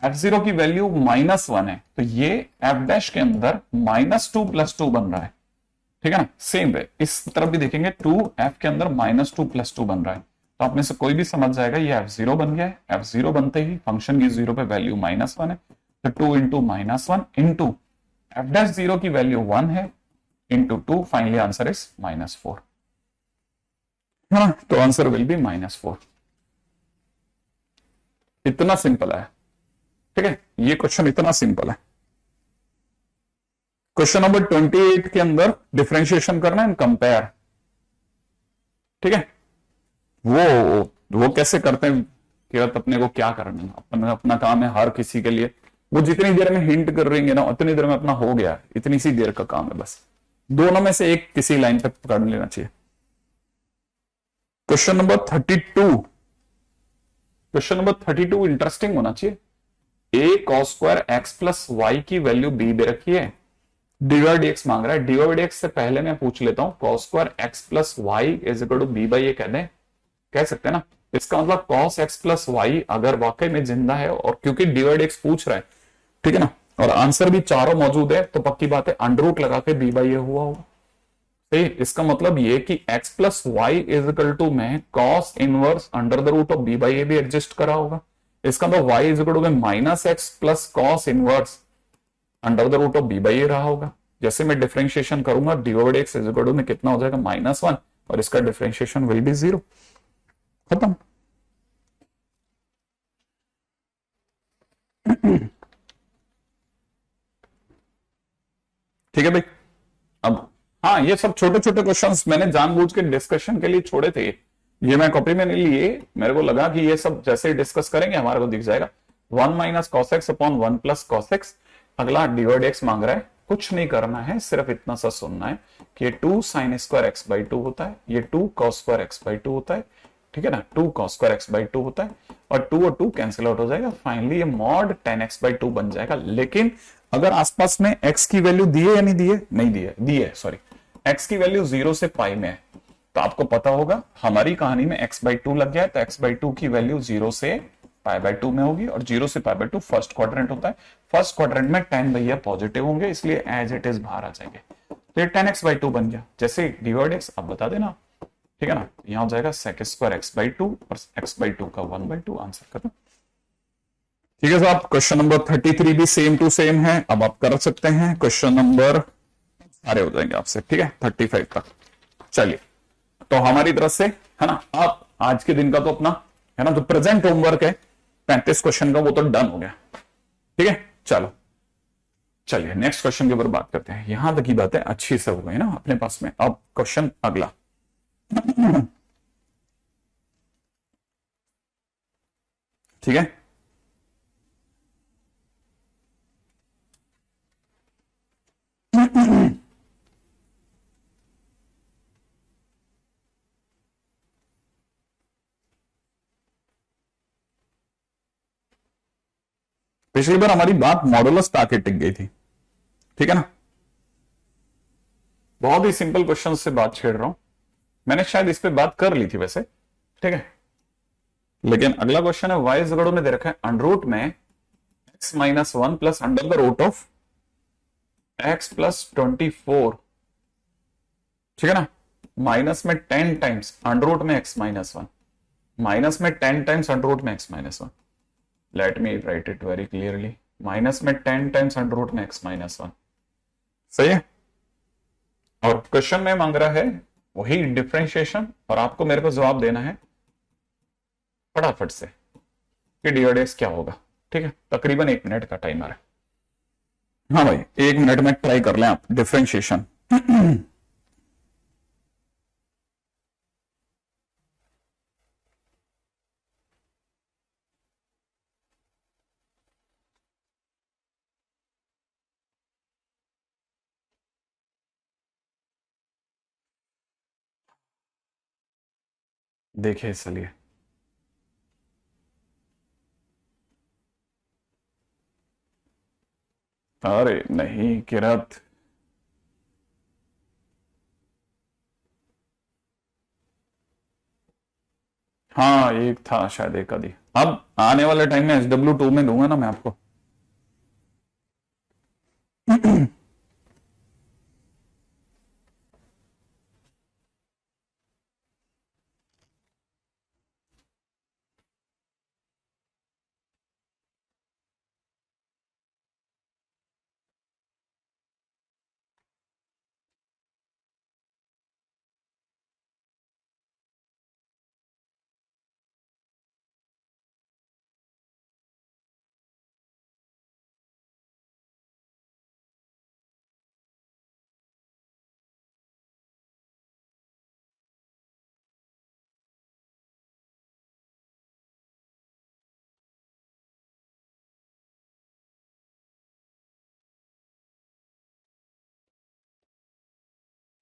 [SPEAKER 1] f0 की वैल्यू -1 है, तो ये f' के अंदर -2 प्लस 2 बन रहा है। ठीक है ना, सेम वे इस तरफ भी देखेंगे, 2f के अंदर -2 प्लस 2 बन रहा है, तो आप में से कोई भी समझ जाएगा ये f0 बन गया है। f0 बनते ही फंक्शन की 0 पे वैल्यू -1 है, तो 2 इंटू -1 इंटू f'0 की वैल्यू 1 है, इंटू 2, फाइनली आंसर इज -4, है ना। तो आंसर विल बी -4। इतना सिंपल है। ठीक है, ये क्वेश्चन इतना सिंपल है। क्वेश्चन नंबर 28 के अंदर डिफरेंशिएशन करना है, कंपेयर। ठीक है, वो कैसे करते हैं कि अपने को क्या करना है, अपना काम है हर किसी के लिए। वो जितनी देर में हिंट कर रही है ना उतनी देर में अपना हो गया, इतनी सी देर का काम है बस। दोनों में से एक किसी लाइन पे पकड़ लेना चाहिए। Question number 32, question number 32 interesting होना चाहिए। a cos square x plus Y की वैल्यू b दे रखी है, dydx मांग रहा है। dydx से पहले मैं पूछ लेता हूं cos square x plus Y is equal to b by A कह सकते हैं ना। इसका मतलब cos x प्लस वाई अगर वाकई में जिंदा है, और क्योंकि dydx पूछ रहा है, ठीक है ना, और आंसर भी चारों मौजूद है, तो पक्की बात है अंडर रूट लगा के b बाई ए हुआ होगा। सही। इसका मतलब ये कि x plus Y is equal to में cos inverse under the root of b by A भी एडजस्ट करा होगा। इसका मतलब y इज इक्वल टू में minus X plus cos inverse under the root of b by A रहा होगा। जैसे मैं डिफरेंशिएशन करूंगा dy by X is equal to में कितना हो जाएगा -1 और इसका डिफरेंशिएशन विल बी 0। खत्म। ठीक है भाई। अब हाँ, ये सब छोटे छोटे क्वेश्चंस मैंने जानबूझ के डिस्कशन के लिए छोड़े थे। ये मैं कॉपी में नहीं लिए, मेरे को लगा कि ये सब जैसे ही डिस्कस करेंगे हमारे को दिख जाएगा। 1 minus cos x upon 1 plus cos x. अगला डिवाइड एक्स मांग रहा है, कुछ नहीं करना है, सिर्फ इतना सा सुनना है कि ये 2 साइन स्क्वायर एक्स बाई 2 होता है, ये 2 कॉस स्क्वायर एक्स बाई 2 होता है। ठीक है ना, 2 कॉस स्क्वायर एक्स बाई 2 होता है और 2 और 2 कैंसिल आउट हो जाएगा। फाइनली ये मॉड 10 एक्स बाई 2 बन जाएगा। लेकिन अगर आसपास में x की वैल्यू दी है या नहीं दी है, नहीं दी है, दी है सॉरी, x की वैल्यू 0 से पाई में है, तो आपको पता होगा हमारी कहानी में x बाई 2 लग गया है, तो x बाई 2 की वैल्यू 0 से पाई बाई 2 में होगी और 0 से पाई बाई 2 फर्स्ट क्वाड्रेंट होता है। फर्स्ट क्वाड्रेंट में 10 भैया पॉजिटिव होंगे, इसलिए एज इट इज बाहर आ जाएंगे। तो ये 10x बाई 2 बन गया। जैसे डिवाइड x आप बता देना, ठीक है ना, यहां हो जाएगा sec स्क्वायर x बाई 2 और x बाई 2 का 1 बाई 2 आंसर खत्म। ठीक है साहब, क्वेश्चन नंबर 33 भी सेम टू सेम है। अब आप कर सकते हैं क्वेश्चन नंबर सारे हो जाएंगे आपसे, ठीक है, 35 तक। चलिए, तो हमारी तरफ से है ना, आप आज के दिन का तो अपना है ना जो प्रेजेंट होमवर्क है 35 क्वेश्चन का वो तो डन हो गया। ठीक है, चलो चलिए नेक्स्ट क्वेश्चन के ऊपर बात करते हैं। यहां तक की बातें अच्छी से हो गई ना अपने पास में। अब क्वेश्चन अगला ठीक है, पिछली बार हमारी बात मॉडुलस पे आके टिक गई थी। ठीक है ना, बहुत ही सिंपल क्वेश्चन से बात छेड़ रहा हूं, मैंने शायद इस पे बात कर ली थी वैसे। ठीक है, लेकिन अगला क्वेश्चन है वाई इज में दे रखा है अंडर रूट में x minus 1 plus under the root of x plus 24। ठीक है ना, माइनस में 10 टाइम्स अंडर रूट में x माइनस 1, माइनस में 10 टाइम्स अंडर रूट में x minus 1। Let me write it very clearly, minus में 10 टाइम्स अंडर रूट में x minus 1। सही है, और क्वेश्चन में मांग रहा है वही डिफरेंशिएशन और आपको मेरे को जवाब देना है फटाफट से कि डी क्या होगा। ठीक है, तकरीबन 1 मिनट का टाइमर है। हाँ भाई, 1 मिनट में ट्राई कर लें आप डिफरेंशिएशन। देखिए चलिए, अरे नहीं किरत, हाँ एक था शायद, एक आधी। अब आने वाले टाइम में SW2 में दूंगा ना मैं आपको।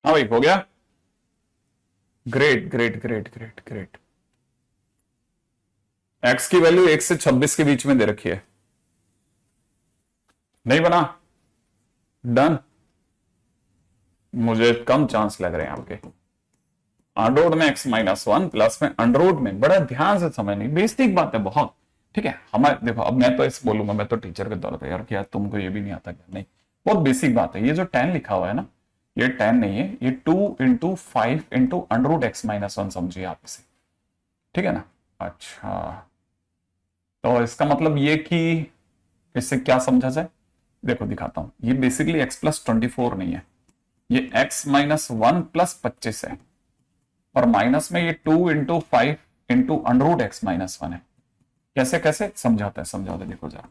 [SPEAKER 1] हाँ भाई, हो गया। Great great great great great. X की वैल्यू 1 से 26 के बीच में दे रखी है, नहीं बना? डन। मुझे कम चांस लग रहे हैं आपके। अंडर में x माइनस 1 प्लस में अंडर में, बड़ा ध्यान से समझनी, बेसिक बात है बहुत। ठीक है, हमारे देखो, अब मैं तो इसे बोलूंगा, मैं तो टीचर के तौर पर यार, क्या तुमको ये भी नहीं आता क्या? नहीं, बहुत बेसिक बात है। ये जो 10 लिखा हुआ है ना, ये 10 नहीं है, ये 2 × 5 × √x-1 समझिए आप इसे, ठीक है ना। अच्छा, तो इसका मतलब ये कि इससे क्या समझा जाए, देखो दिखाता हूं, ये बेसिकली x+24 नहीं है, ये x-1 + 25 है, और माइनस में ये 2 × 5 × √x-1 है। कैसे कैसे समझाते हैं देखो जरा,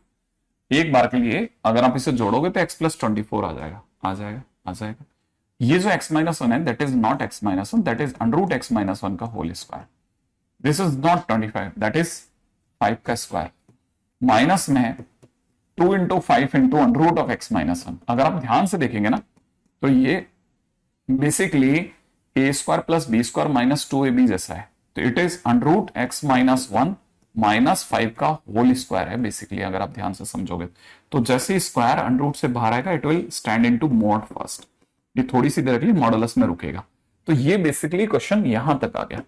[SPEAKER 1] एक बार के लिए अगर आप इसे जोड़ोगे तो x+24 आ जाएगा, आ जाएगा, आ जाएगा। ये जो x-1 है that is not x-1, that is √x-1 का whole square. This is not 25, that is 5 का स्क्वायर। माइनस में 2 × 5 × √x-1। अगर आप ध्यान से देखेंगे ना तो ये बेसिकली a² + b² - 2ab जैसा है, तो इट इज √x-1 -5 का होल स्क्वायर है बेसिकली, अगर आप ध्यान से समझोगे। तो जैसे स्क्वायर √ से बाहर आएगा it will stand into mod first, ये थोड़ी सी देर के लिए मॉडुलस में रुकेगा। तो ये बेसिकली क्वेश्चन यहां तक आ गया।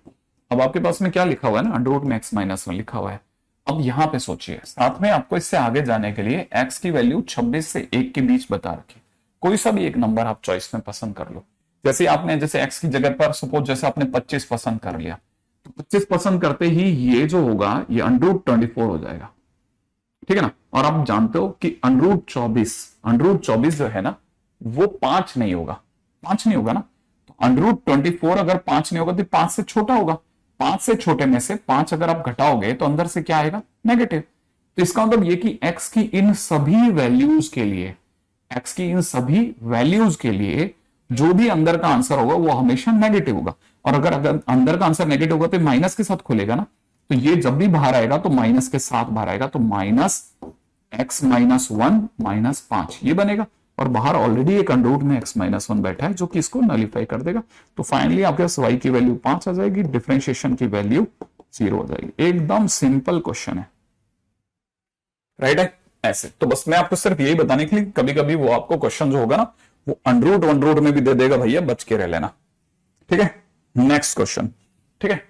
[SPEAKER 1] अब आपके पास में क्या लिखा हुआ है ना, √x-1 लिखा हुआ है। अब यहां पे सोचिए, साथ में आपको इससे आगे जाने के लिए x की वैल्यू 26 से 1 के बीच बता रखी, कोई सा भी एक नंबर आप चॉइस में पसंद कर लो। जैसे आपने जैसे x की जगह पर सपोज जैसे आपने 25 पसंद कर लिया, तो 25 पसंद करते ही ये जो होगा ये √24 हो जाएगा, ठीक है ना। और आप जानते हो कि √24 जो है ना वो 5 नहीं होगा, 5 नहीं होगा ना, तो √24 अगर 5 नहीं होगा तो 5 से छोटा होगा। 5 से छोटे में से 5 अगर आप घटाओगे तो अंदर से क्या आएगा, नेगेटिव। तो इसका मतलब ये कि x की इन सभी वैल्यूज के लिए, x की इन सभी वैल्यूज के लिए जो भी अंदर का आंसर होगा वो हमेशा नेगेटिव होगा। और अगर अंदर का आंसर नेगेटिव होगा तो माइनस के साथ खुलेगा ना, तो ये जब भी बाहर आएगा तो माइनस के साथ बाहर आएगा, तो -x-1 - 5 ये बनेगा। और बाहर ऑलरेडी एक अंडर में x-1 बैठा है जो कि इसको नलीफाई कर देगा। तो फाइनली आपके पास y की वैल्यू 5 आ जाएगी, डिफरेंशिएशन की वैल्यू 0 हो जाएगी। एकदम सिंपल क्वेश्चन है, राइट है ऐसे। तो बस मैं आपको सिर्फ यही बताने के लिए, कभी कभी वो आपको क्वेश्चन जो होगा ना वो अंडर में भी दे देगा, भैया बच के रह लेना, ठीक है। नेक्स्ट क्वेश्चन, ठीक है।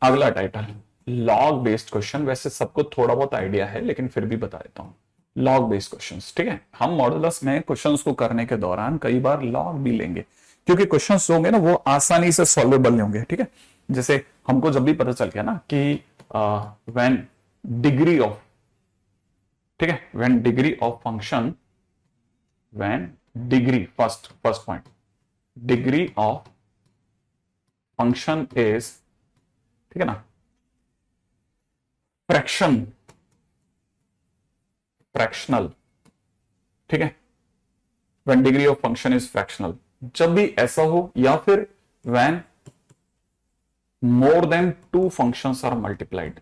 [SPEAKER 1] अगला टाइटल लॉग बेस्ड क्वेश्चन। वैसे सबको थोड़ा बहुत आइडिया है लेकिन फिर भी बता देता हूं, लॉग बेस्ड क्वेश्चंस, ठीक है। हम मॉडुलस में क्वेश्चंस को करने के दौरान कई बार लॉग भी लेंगे, क्योंकि क्वेश्चंस जो होंगे ना वो आसानी से सॉल्वेबल होंगे, ठीक है। जैसे हमको जब भी पता चल गया ना कि व्हेन डिग्री ऑफ, ठीक है, when degree of function, when degree, first point, degree of function is, ठीक है ना, फ्रैक्शनल, ठीक है, when degree of function is fractional, जब भी ऐसा हो, या फिर when more than 2 functions are multiplied,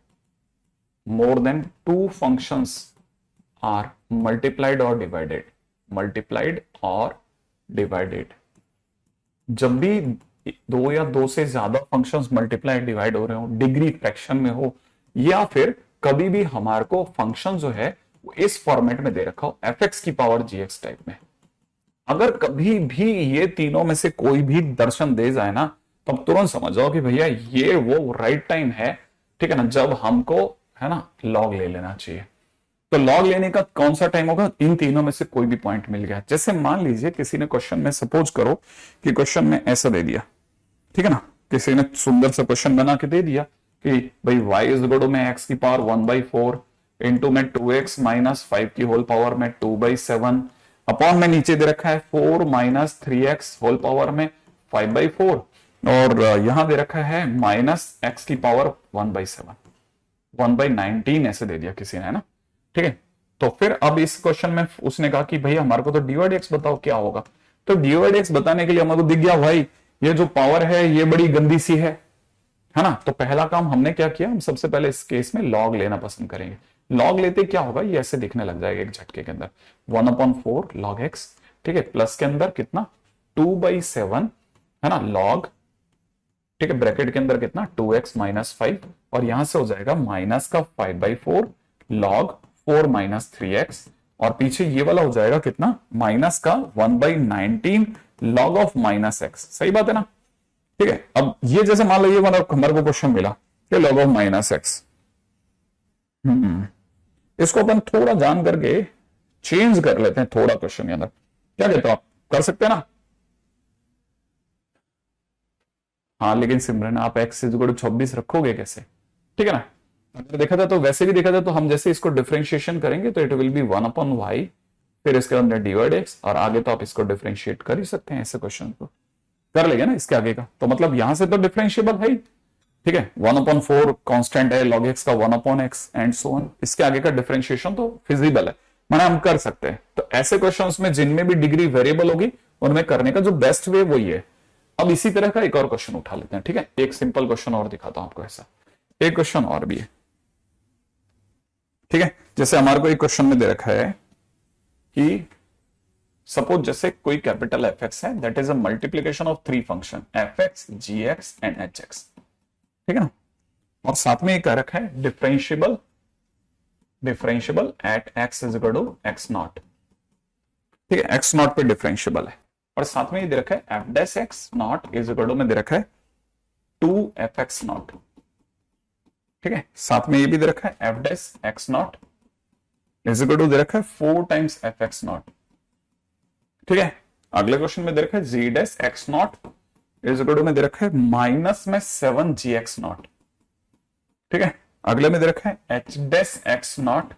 [SPEAKER 1] more than 2 functions are multiplied और डिवाइडेड, मल्टीप्लाइड और डिवाइडेड, जब भी 2 या 2 से ज्यादा फंक्शंस मल्टीप्लाई डिवाइड हो रहे हो, डिग्री फ्रैक्शन में हो, या फिर कभी भी हमारे को फंक्शन जो है वो इस फॉर्मेट में दे रखा हो fx की पावर gx टाइप में, अगर कभी भी ये तीनों में से कोई भी दर्शन दे जाए ना, तब तुरंत समझ जाओ कि भैया ये वो राइट टाइम है, ठीक है ना, जब हमको है ना लॉग ले लेना चाहिए। तो लॉग लेने का कौन सा टाइम होगा, इन तीनों में से कोई भी पॉइंट मिल गया। जैसे मान लीजिए किसी ने क्वेश्चन में, सपोज करो कि क्वेश्चन में ऐसा दे दिया, ठीक है ना, किसी ने सुंदर सा क्वेश्चन बना के दे दिया कि भाई y इज इक्वल टू में x की पावर 1/4 इंटू में 2x - 5 की होल पावर में 2/7 अपॉन में नीचे दे रखा है 4 - 3x होल पावर में 5/4, और यहां दे रखा है -x की पावर 1/7, 1/19 ऐसे दे दिया किसी ने, है ना, ठीक है। तो फिर अब इस क्वेश्चन में उसने कहा कि भैया हमारे को तो dy/dx बताओ क्या होगा। तो dy/dx बताने के लिए हमारे को दिख गया भाई ये जो पावर है ये बड़ी गंदी सी है ना। तो पहला काम हमने क्या किया, हम सबसे पहले इस केस में लॉग लेना पसंद करेंगे। लॉग लेते क्या होगा, ये ऐसे दिखने लग जाएगा एक झटके के अंदर, 1/4 log x, ठीक है, प्लस के अंदर कितना 2/7 है ना लॉग, ठीक है, ब्रैकेट के अंदर कितना 2x - 5, और यहां से हो जाएगा माइनस का 5/4 log 4 - 3x, और पीछे ये वाला हो जाएगा कितना माइनस का 1/19 log ऑफ -x। सही बात है ना, ठीक है। अब ये जैसे मान लो ये हमारे को क्वेश्चन मिला कि log ऑफ -x, इसको अपन थोड़ा जान करके चेंज कर लेते हैं थोड़ा क्वेश्चन के अंदर, क्या कहते हो आप, कर सकते हैं ना। हाँ लेकिन सिमरन आप x इज इक्वल टू 26 रखोगे कैसे? ठीक है ना, अगर देखा जाए तो वैसे भी देखा जाए तो हम जैसे इसको डिफरेंशिएशन करेंगे तो इट विल बी 1/y, फिर इसके अंदर डिवाइड x, और आगे तो आप इसको डिफरेंशिएट कर ही सकते हैं, ऐसे क्वेश्चन को कर लेंगे ना इसके आगे का, तो मतलब यहां से तो डिफरेंशिएबल है ही। ठीक है, 1/4 कांस्टेंट है, log x का 1/x एंड सो ऑन, इसके आगे का डिफरेंशिएशन तो फिजिबल है, माने हम कर सकते हैं। तो ऐसे क्वेश्चंस में जिनमें भी डिग्री वेरिएबल होगी उनमें करने का जो बेस्ट वे वही है। अब इसी तरह का एक और क्वेश्चन उठा लेते हैं। ठीक है, एक सिंपल क्वेश्चन और दिखाता हूं आपको, ऐसा एक क्वेश्चन और भी है। ठीक है, जैसे हमारे को एक क्वेश्चन में दे रखा है कि सपोज जैसे कोई कैपिटल एफ एक्स है, that is a multiplication of 3 function F X, G X and H X. ठीक है ना, और साथ में एक कह रखा है differentiable at X is equal to X not. ठीक है, एक्स नॉट पे डिफरेंशिएबल है, और साथ में ये दे रखा है F dash X not is equal to में दे रखा है 2f(x नॉट)। ठीक है, साथ में ये भी दे रखा है F dash X not is equal to दे रखा है 4 टाइम्स f(x नॉट)। ठीक है, अगले क्वेश्चन में दे रखा है G dash X not is equal to में दे रखा है माइनस में 7gx नॉट। ठीक है, अगले में दे रखा है H dash X not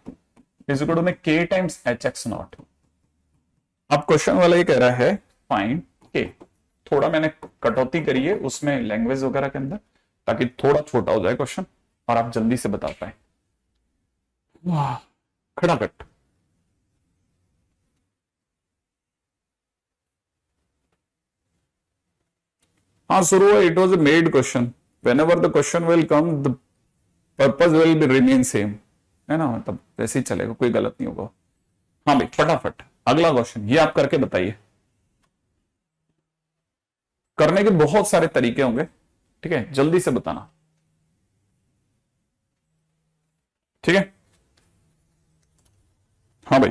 [SPEAKER 1] is equal to में k टाइम्स hx नॉट। अब क्वेश्चन वाला ये कह रहा है फाइंड k। थोड़ा मैंने कटौती करी है उसमें लैंग्वेज वगैरह के अंदर, ताकि थोड़ा छोटा हो जाए क्वेश्चन और आप जल्दी से बता पाए। वाह, खड़ाखट। हाँ शुरू हुआ, it was a made question, when ever the question will come the purpose will be remain same, है ना, मतलब वैसे ही चलेगा, कोई गलत नहीं होगा। हाँ भाई फटाफट अगला क्वेश्चन ये आप करके बताइए। करने के बहुत सारे तरीके होंगे, ठीक है, जल्दी से बताना। ठीक है, हाँ भाई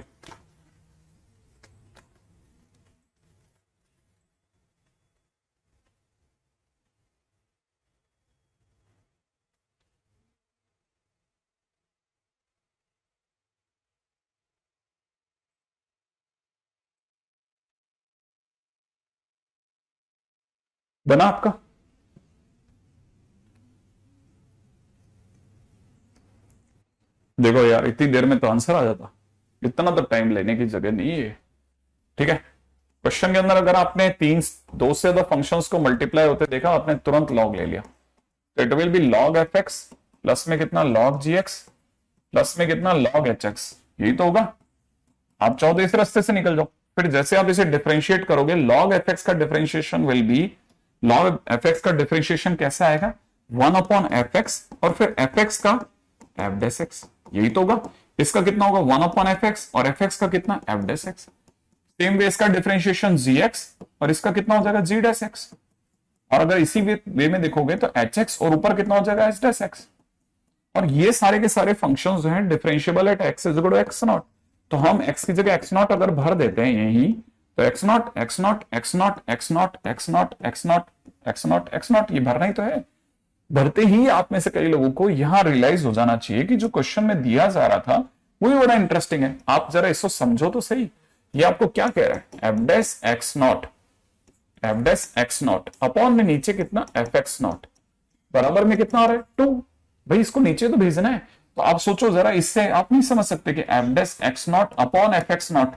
[SPEAKER 1] बना आपका? देखो यार इतनी देर में तो आंसर आ जाता, इतना तो टाइम लेने की जगह नहीं है। ठीक है, क्वेश्चन के अंदर अगर आपने दो से ज्यादा फंक्शंस को मल्टीप्लाई होते देखा, आपने तुरंत लॉग ले लिया, तो it will be log F x plus में कितना लॉग जी एक्स प्लस में कितना लॉग एच एक्स, यही तो होगा। आप चाहो तो इस रास्ते से निकल जाओ, फिर जैसे आप इसे डिफरेंशिएट करोगे लॉग एफ एक्स का differentiation will B, log F x का डिफरेंशिएशन कैसे आएगा 1/f(x) और फिर f(x) का f डैश x, यही तो होगा। इसका कितना होगा 1/f(x) और f(x) का कितना f dash x। Same way इसका डिफरेंशिएशन gx और इसका कितना हो जाएगा g डैश x, और अगर इसी वे में देखोगे तो hx और ऊपर कितना हो जाएगा h डैश x। और ये सारे के सारे फंक्शंस जो हैं differentiable at x is equal to x not, तो हम x की जगह x नॉट अगर भर देते हैं यही, तो x not x not x not x not x not x not x not x not ये भरना ही तो है। भरते ही आप में से कई लोगों को यहां रियलाइज हो जाना चाहिए कि जो क्वेश्चन में दिया जा रहा था वही बड़ा इंटरेस्टिंग है। आप जरा इसको समझो तो सही, ये आपको क्या कह रहा है F dash X not upon में नीचे कितना एफ एक्स नॉट बराबर में कितना आ रहा है 2। भाई इसको नीचे तो भेजना है, तो आप सोचो जरा, इससे आप नहीं समझ सकते कि F dash X not upon F X not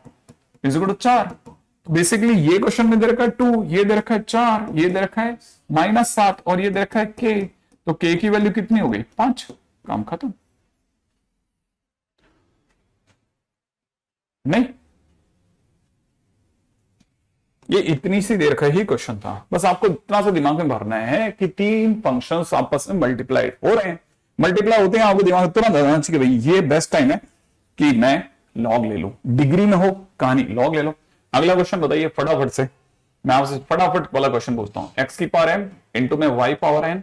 [SPEAKER 1] is equal to 4। तो बेसिकली ये क्वेश्चन में दे रखा है 2, ये दे रखा है 4, ये दे रखा है -7 और ये दे रखा है k, तो k की वैल्यू कितनी हो गई 5, काम खत्म। नहीं, ये इतनी सी देर का ही क्वेश्चन था, बस आपको इतना सा दिमाग में भरना है कि 3 फंक्शंस आपस में मल्टीप्लाई हो रहे हैं, मल्टीप्लाई होते हैं, आपको दिमाग में तुरंत आ जाना चाहिए भाई ये बेस्ट टाइम है कि मैं लॉग ले लूं, डिग्री में हो कहानी लॉग ले लो। अगला क्वेश्चन बताइए फटाफट से, मैं आपसे फटाफट वाला क्वेश्चन पूछता हूं। एक्स की पावर m इंटू में y पावर n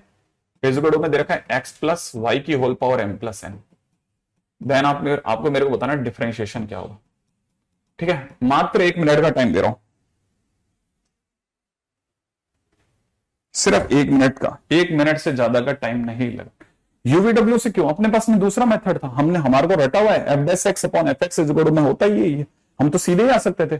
[SPEAKER 1] इक्वल में दे रखा है x प्लस वाई की whole power m plus n, then आपको मेरे को बताना डिफरेंशिएशन क्या होगा। ठीक है, मात्र 1 मिनट का टाइम दे रहा हूं, सिर्फ 1 मिनट का, 1 मिनट से ज्यादा का टाइम नहीं लगा। यूवीडब्ल्यू से क्यों, अपने पास में दूसरा मेथड था, हमने हमारे को रटा हुआ है F dash x upon F x equal में होता ही है, हम तो सीधे ही आ सकते थे।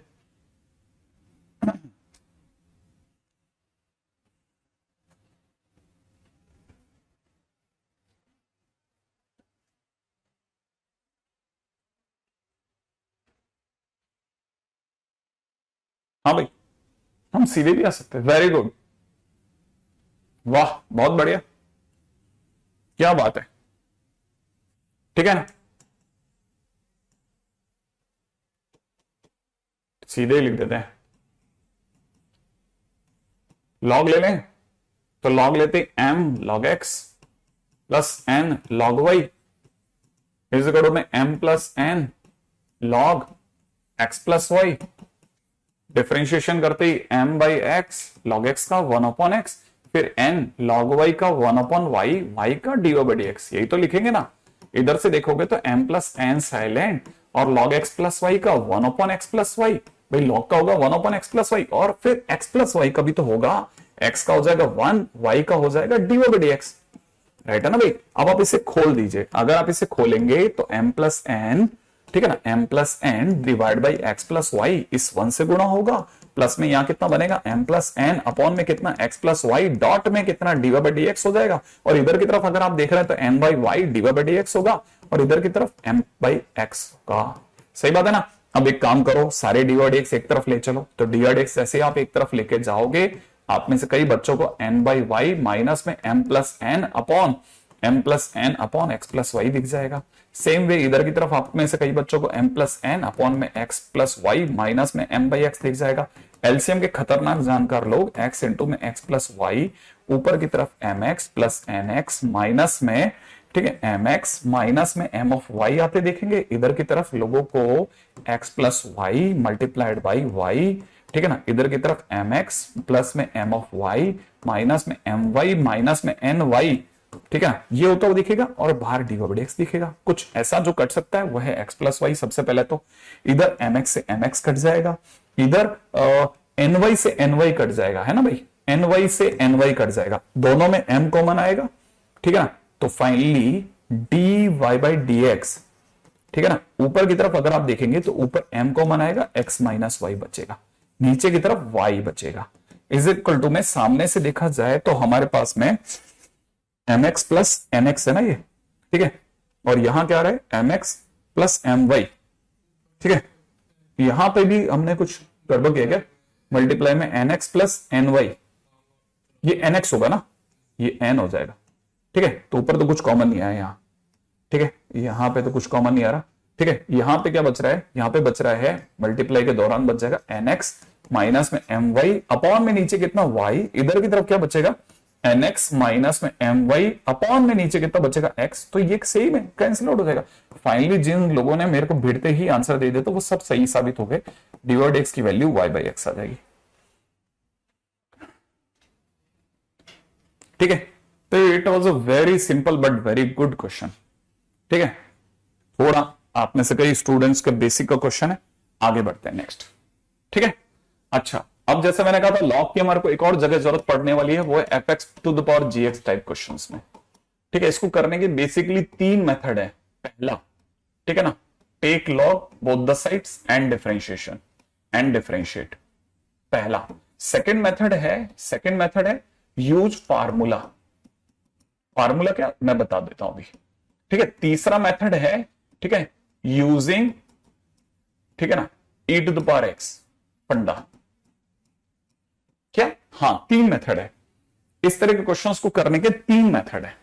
[SPEAKER 1] हाँ भाई, हम सीधे भी आ सकते हैं। वेरी गुड, वाह बहुत बढ़िया, क्या बात है, ठीक है ना, सीधे ही लिख देते हैं। लॉग ले लें तो लॉग लेते m log x plus n log y is equal to में m plus n log x plus Y. Differentiation करते ही m by X log x का 1/x, फिर n log y का 1/y, y का dy/dx, यही तो लिखेंगे ना। इधर से देखोगे तो m प्लस n साइलेंट और log x प्लस वाई का 1/x प्लस वाई। भाई log का होगा 1/x प्लस वाई और फिर x प्लस वाई का भी तो होगा, x का हो जाएगा 1, y का हो जाएगा dy/dx, राइट है ना भाई। अब आप इसे खोल दीजिए, अगर आप इसे खोलेंगे तो m प्लस n, ठीक है ना, m plus n divide by X plus Y, इस 1 से गुणा होगा, प्लस में यहां कितना बनेगा m प्लस n अपॉन में कितना x प्लस वाई, डॉट में कितना dy/dx हो जाएगा। और इधर की तरफ अगर आप देख रहे हैं तो m बाई वाई dy/dx होगा और इधर की तरफ m बाई एक्स होगा। सही बात है ना। अब एक काम करो, सारे dy/dx एक तरफ ले चलो, तो dy/dx जैसे आप एक तरफ लेके जाओगे, आप में से कई बच्चों को n बाई वाई माइनस में m plus n upon X plus Y दिख जाएगा। सेम वे इधर की तरफ आप में से कई बच्चों को m प्लस n अपॉन में x प्लस वाई माइनस में m बाई एक्स दिख जाएगा। एलसीएम के खतरनाक जानकार लोग x इंटू में x प्लस वाई, ऊपर की तरफ mx प्लस nx माइनस में, ठीक है, mx माइनस में m ऑफ y आते देखेंगे। इधर की तरफ लोगों को x plus Y multiplied by y, ठीक है ना, इधर की तरफ mx प्लस में m ऑफ y माइनस में my माइनस में ny, ठीक है, ये होता हुआ दिखेगा और बाहर dy/dx दिखेगा। कुछ ऐसा जो कट सकता है वह है x प्लस वाई। सबसे पहले तो इधर mx से mx कट जाएगा, इधर ny से ny कट जाएगा, है ना भाई, ny से ny कट जाएगा, दोनों में m कॉमन आएगा, ठीक है ना। तो फाइनली dy/dx, ठीक है ना, ऊपर की तरफ अगर आप देखेंगे तो ऊपर m कॉमन आएगा, x माइनस वाई बचेगा, नीचे की तरफ y बचेगा, इज इक्वल टू में सामने से देखा जाए तो हमारे पास में mx प्लस nx है ना ये, ठीक है, और यहां क्या आ रहा है mx प्लस my, ठीक है, यहां पे भी हमने कुछ गड़बड़ किया क्या, मल्टीप्लाई में nx प्लस ny, ये nx होगा ना, ये n हो जाएगा, ठीक है। तो ऊपर तो कुछ कॉमन नहीं आया यहां, ठीक है, यहां पे तो कुछ कॉमन नहीं आ रहा, ठीक है। यहां पे क्या बच रहा है, यहां पे बच रहा है मल्टीप्लाई के दौरान बच जाएगा nx माइनस में my अपॉन में नीचे कितना y, इधर की तरफ क्या बचेगा nx माइनस में my अपॉन में नीचे कितना बचेगा x, तो ये सही में कैंसिल आउट हो जाएगा। फाइनली जिन लोगों ने मेरे को भिड़ते ही आंसर दे दिया तो वो सब सही साबित हो गए, dy/dx की वैल्यू y बाई एक्स आ जाएगी, ठीक है। तो it was a very simple but very good question, ठीक है। थोड़ा आप में से कई स्टूडेंट्स के बेसिक का क्वेश्चन है, आगे बढ़ते हैं नेक्स्ट, ठीक है। अच्छा, अब जैसे मैंने कहा था लॉग की हमारे को एक और जगह जरूरत पड़ने वाली है, वो है fx to the power gx type questions में, ठीक है। इसको करने के बेसिकली 3 मेथड है। पहला, ठीक है ना, take log both the sides and differentiation and differentiate, पहला। सेकंड मेथड है यूज फार्मूला। फार्मूला क्या मैं बता देता हूं अभी, ठीक है। तीसरा मेथड है, ठीक है, यूजिंग, ठीक है ना, e to the power x फंडा। क्या, हाँ 3 मेथड है। इस तरह के क्वेश्चंस को करने के 3 मेथड है,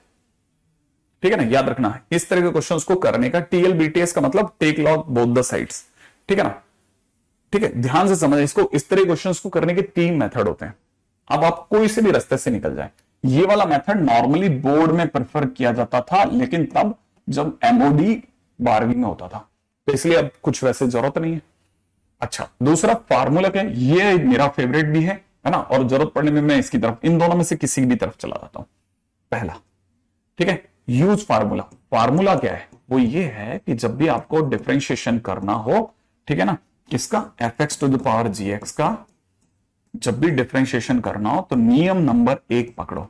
[SPEAKER 1] ठीक है ना, याद रखना है। इस तरह के क्वेश्चंस को करने का TLBTS का मतलब take log both the sides, ठीक है ना, ठीक है, ध्यान से समझ इसको। इस तरह के क्वेश्चंस को करने के 3 मेथड होते हैं। अब आप कोई से भी रास्ते से निकल जाए, ये वाला मेथड नॉर्मली बोर्ड में प्रेफर किया जाता था, लेकिन तब जब MOD 12वीं में होता था, तो इसलिए अब कुछ वैसे जरूरत नहीं है। अच्छा, दूसरा फार्मूला क्या है, ये मेरा फेवरेट भी है ना, और जरूरत पड़ने में मैं इसकी तरफ, इन दोनों में से किसी भी तरफ चला जाता हूं। पहला, ठीक है, यूज फार्मूला। फार्मूला क्या है, वो ये है कि जब भी आपको डिफरेंशिएशन करना हो, ठीक है ना, किसका, fx to the power gx का, जब भी डिफरेंशिएशन करना हो तो नियम नंबर 1 पकड़ो,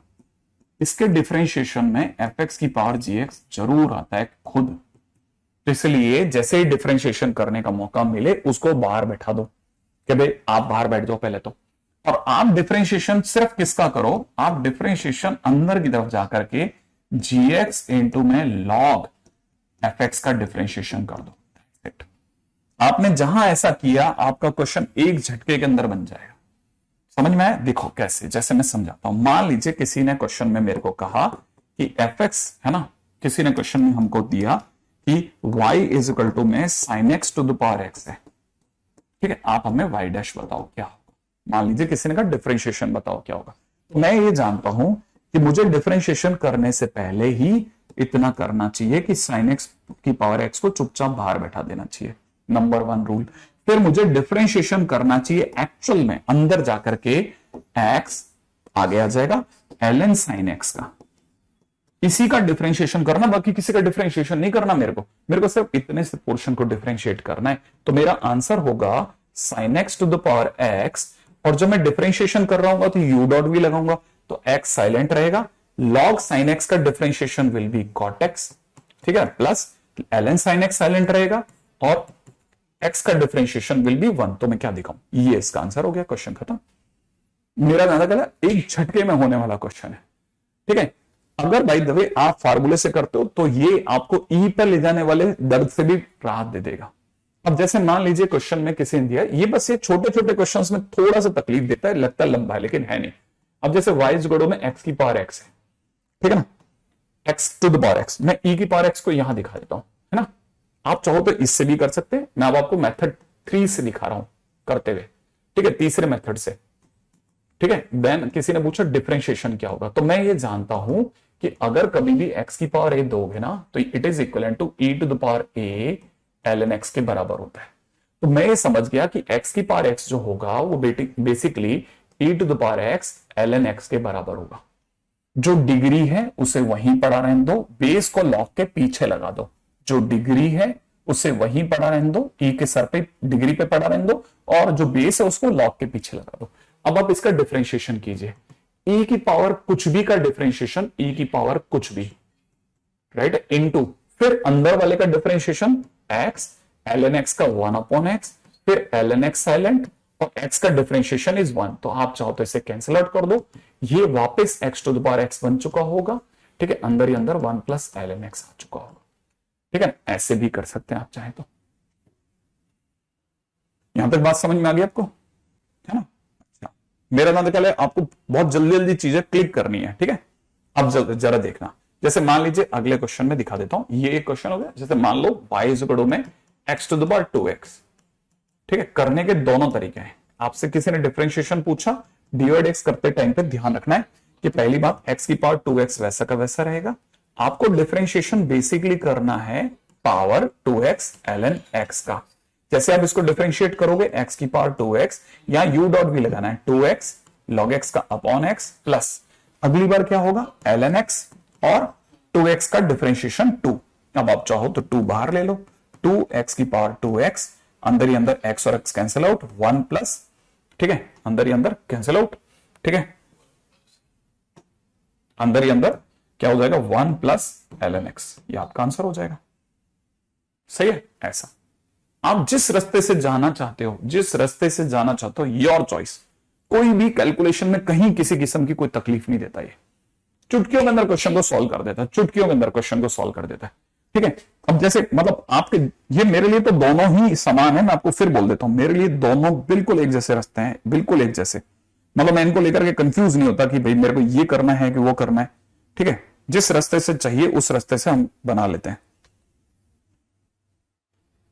[SPEAKER 1] इसके डिफरेंशिएशन में fx की पावर gx जरूर आता है खुद। तो इसलिए जैसे ही डिफरेंशिएशन करने का मौका मिले उसको बाहर बैठा दो कि भाई आप बाहर बैठ जाओ पहले तो, और आप डिफरेंशिएशन सिर्फ किसका करो, आप डिफरेंशिएशन अंदर की तरफ जाकर के gx इंटू में log fx का डिफरेंशिएशन कर दो। आपने जहां ऐसा किया आपका क्वेश्चन एक झटके के अंदर बन जाएगा। समझ में आया? देखो कैसे, जैसे मैं समझाता हूं। मान लीजिए किसी ने क्वेश्चन में मेरे को कहा कि एफ एक्स है ना, किसी ने क्वेश्चन में हमको दिया कि y इज इक्वल टू में sine X to the power X है। ठीक है, आप हमें y डैश बताओ क्या होगा। मान लीजिए किसी ने कहा डिफरेंशिएशन बताओ क्या होगा। तो मैं ये जानता हूं कि मुझे डिफरेंशिएशन करने से पहले ही इतना करना चाहिए कि साइन एक्स की पावर एक्स को चुपचाप बाहर बैठा देना चाहिए, नंबर 1 रूल। फिर मुझे डिफरेंशिएशन करना चाहिए एक्चुअल में, अंदर जाकर के एक्स आगे आ जाएगा ln साइन एक्स का, इसी का डिफरेंशिएशन करना, बाकी किसी का डिफरेंशिएशन नहीं करना। मेरे को सिर्फ इतने से पोर्शन को डिफरेंशिएट करना है। तो मेरा आंसर होगा sine X to the power X, और जब मैं डिफरेंशिएशन कर रहा हूं तो यू डॉट भी लगाऊंगा तो एक्स साइलेंट रहेगा, लॉग साइन एक्स का differentiation will be cot X, ठीक है, plus ln sine X silent रहेगा और एक्स का डिफरेंशिएशन विल बी 1। तो मैं क्या दिखाऊं, ये इसका आंसर हो गया, क्वेश्चन खत्म। मेरा ज्यादा गला एक झटके में होने वाला क्वेश्चन है। ठीक है, अगर बाय द वे आप फार्मूले से करते हो तो ये आपको ई पर ले जाने वाले दर्द से भी राहत दे देगा। अब जैसे मान लीजिए क्वेश्चन में किसी ने दिया, ये बस ये छोटे छोटे क्वेश्चंस में थोड़ा सा तकलीफ देता है, लगता है लंबा है लेकिन है नहीं। अब जैसे वाइज गड़ो में एक्स की पावर एक्स है, ठीक है ना, X to the power X, मैं ई की पावर एक्स को यहां दिखा देता हूं, है ना। आप चाहो तो इससे भी कर सकते हैं, मैं अब आपको मेथड 3 से दिखा रहा हूं करते हुए, ठीक है, तीसरे मेथड से। ठीक है, देन किसी ने पूछा डिफरेंशिएशन क्या होगा, तो मैं ये जानता हूं कि अगर कभी भी x की पावर a दोगे ना तो it is equal to e to the power a ln x के बराबर होता है। तो मैं ये समझ गया कि x की पावर x जो होगा वो basically e to the power x ln x के बराबर होगा। जो डिग्री है उसे वहीं पड़ा रहने दो, बेस को लॉग के पीछे लगा दो, जो डिग्री है उसे वहीं पड़ा रहने दो, e के सर पे डिग्री पे पड़ा रहने दो, और जो बेस है उसको लॉग के पीछे लगा दो। अब आप इसका डिफरेंशिएशन कीजिए, e की पावर कुछ भी का डिफरेंशिएशन e की पावर कुछ भी, राइट, इनटू फिर अंदर वाले का डिफरेंशिएशन x ln x का 1 अपॉन x, फिर ln x साइलेंट और x का डिफरेंशिएशन इज 1। तो आप चाहो तो इसे कैंसिल आउट कर दो, ये वापस x to the power x बन चुका होगा। ठीक है, अंदर ही अंदर 1 प्लस ln x आ चुका होगा। ठीक है, ऐसे भी कर सकते हैं आप चाहे तो। यहां तक बात समझ में आ गई आपको, है ना। मेरा नाम निकाले, आपको बहुत जल्दी जल्दी चीजें क्लिक करनी है। ठीक है, अब जरा देखना, जैसे मान लीजिए अगले क्वेश्चन में दिखा देता हूं, ये एक क्वेश्चन हो गया। जैसे मान लो y इज इक्वल टू में x to the power 2x। ठीक है, करने के दोनों तरीके हैं। आपसे किसी ने डिफरेंशिएशन पूछा, डिवाइड x करते टाइम पे ध्यान रखना है कि पहली बात x की पावर 2x वैसा का वैसा रहेगा। आपको डिफरेंशिएशन बेसिकली करना है पावर 2x ln x का। जैसे आप इसको डिफरेंशिएट करोगे x की पावर 2x, यहां u डॉट भी लगाना है, 2x log x का अपॉन x प्लस अगली बार क्या होगा ln x और 2x का डिफरेंशिएशन 2। अब आप चाहो तो 2 बाहर ले लो, 2x की पावर 2x, अंदर ही अंदर x और x कैंसिल आउट, 1 प्लस, ठीक है, अंदर ही अंदर कैंसिल आउट, ठीक है, अंदर ही अंदर क्या हो जाएगा 1 प्लस ln x, ये आपका आंसर हो जाएगा। सही है, ऐसा आप जिस रास्ते से जाना चाहते हो, जिस रास्ते से जाना चाहते हो, योर चॉइस। कोई भी कैलकुलेशन में कहीं किसी किस्म की कोई तकलीफ नहीं देता, ये चुटकियों के अंदर क्वेश्चन को सॉल्व कर देता है, चुटकियों के अंदर क्वेश्चन को सॉल्व कर देता है। ठीक है, अब जैसे मतलब आपके, ये मेरे लिए तो दोनों ही समान है, मैं आपको फिर बोल देता हूं, मेरे लिए दोनों बिल्कुल एक जैसे रास्ते हैं, बिल्कुल एक जैसे। मतलब मैं इनको लेकर के कंफ्यूज नहीं होता कि भाई मेरे को ये करना है कि वो करना है। ठीक है, जिस रास्ते से चाहिए उस रास्ते से हम बना लेते हैं।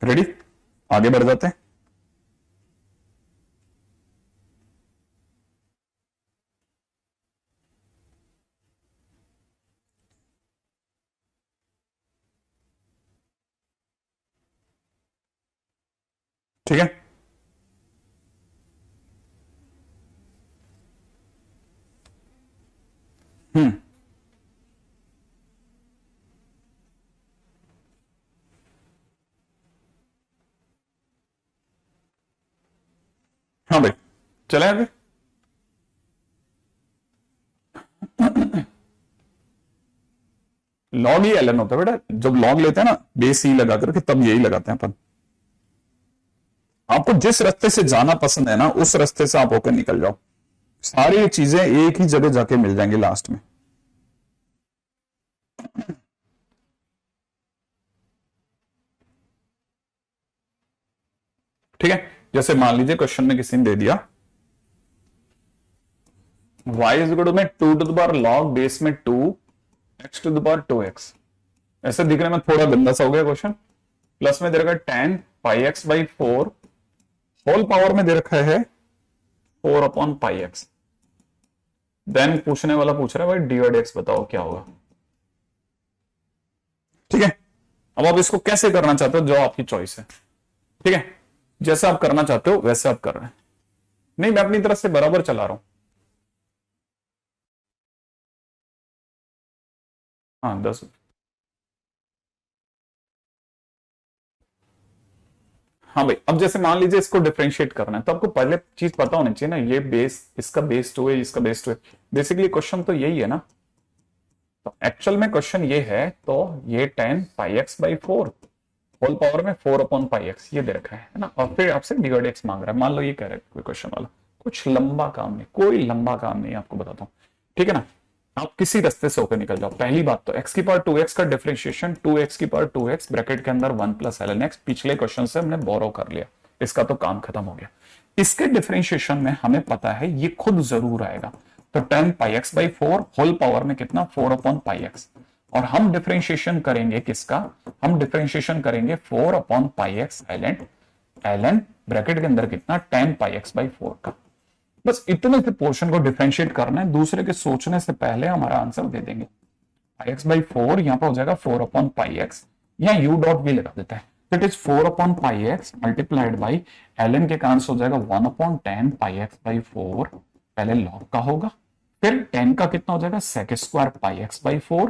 [SPEAKER 1] रेडी, आगे बढ़ जाते हैं। ठीक है, हम्म, हाँ भाई, चले आगे। लॉग ही एलन होता है बेटा, जब लॉग लेते हैं ना बेस ही लगा करके तब यही लगाते हैं अपन। आपको जिस रास्ते से जाना पसंद है ना उस रास्ते से आप होकर निकल जाओ, सारी चीजें एक ही जगह जाके मिल जाएंगी लास्ट में। ठीक है, जैसे मान लीजिए क्वेश्चन में किसी ने दे दिया y इज इक्वल टू में 2 to the power log base में 2 x to the power 2x। ऐसे दिखने में थोड़ा गंदा सा हो गया क्वेश्चन। प्लस में दे रखा है 10 पाई एक्स बाई 4, होल पावर में दे रखा है 4 अपॉन पाई एक्स। देन पूछने वाला पूछ रहा है भाई डी और डी एक्स बताओ क्या होगा। ठीक है, अब आप इसको कैसे करना चाहते हो जो आपकी चॉइस है। ठीक है, जैसा आप करना चाहते हो वैसे आप कर रहे हैं। नहीं, मैं अपनी तरफ से बराबर चला रहा हूं। हाँ 10। हाँ भाई, अब जैसे मान लीजिए इसको डिफरेंशिएट करना है तो आपको पहले चीज पता होनी चाहिए ना, ये बेस, इसका बेस 2 है, इसका बेस 2 है। बेसिकली क्वेश्चन तो यही है ना। तो एक्चुअल में क्वेश्चन ये है, तो ये 10 पाई एक्स बाई 4 होल पावर में 4 अपॉन पाई एक्स ये दे रखा है ना, और फिर आपसे डी और डी एक्स मांग रहा है। मान लो ये कह रहा है कोई क्वेश्चन वाला, कुछ लंबा काम नहीं, कोई लंबा काम नहीं, आपको बताता हूँ। ठीक है ना, आप किसी रास्ते से होकर निकल जाओ। पहली बात तो x की पावर 2x का डिफरेंशिएशन 2x की पावर 2x ब्रैकेट के अंदर 1 प्लस ln x पिछले क्वेश्चन से हमने बोरो कर लिया, इसका तो काम खत्म हो गया। इसके डिफरेंशिएशन में हमें पता है ये खुद जरूर आएगा, तो 10 पाई एक्स बाई 4 होल पावर में कितना 4 अपॉन पाई एक्स। और हम डिफरेंशिएशन करेंगे किसका, हम डिफरेंशिएशन करेंगे 4 upon pi x ln bracket के अंदर कितना 10 पाई एक्स बाई 4 का। बस इतने से पोर्शन को डिफरेंशिएट करना है, दूसरे के सोचने से पहले हमारा आंसर दे देंगे। पाई एक्स बाई 4 यहां पर हो जाएगा 4 अपॉन पाई एक्स, यहां यू डॉट भी लगा देता है, it is 4 upon pi x multiplied by ln के कारण से हो जाएगा 1 अपॉन 10 पाई एक्स बाई 4। पहले लॉग का होगा, फिर 10 का कितना हो जाएगा sec square pi X by 4,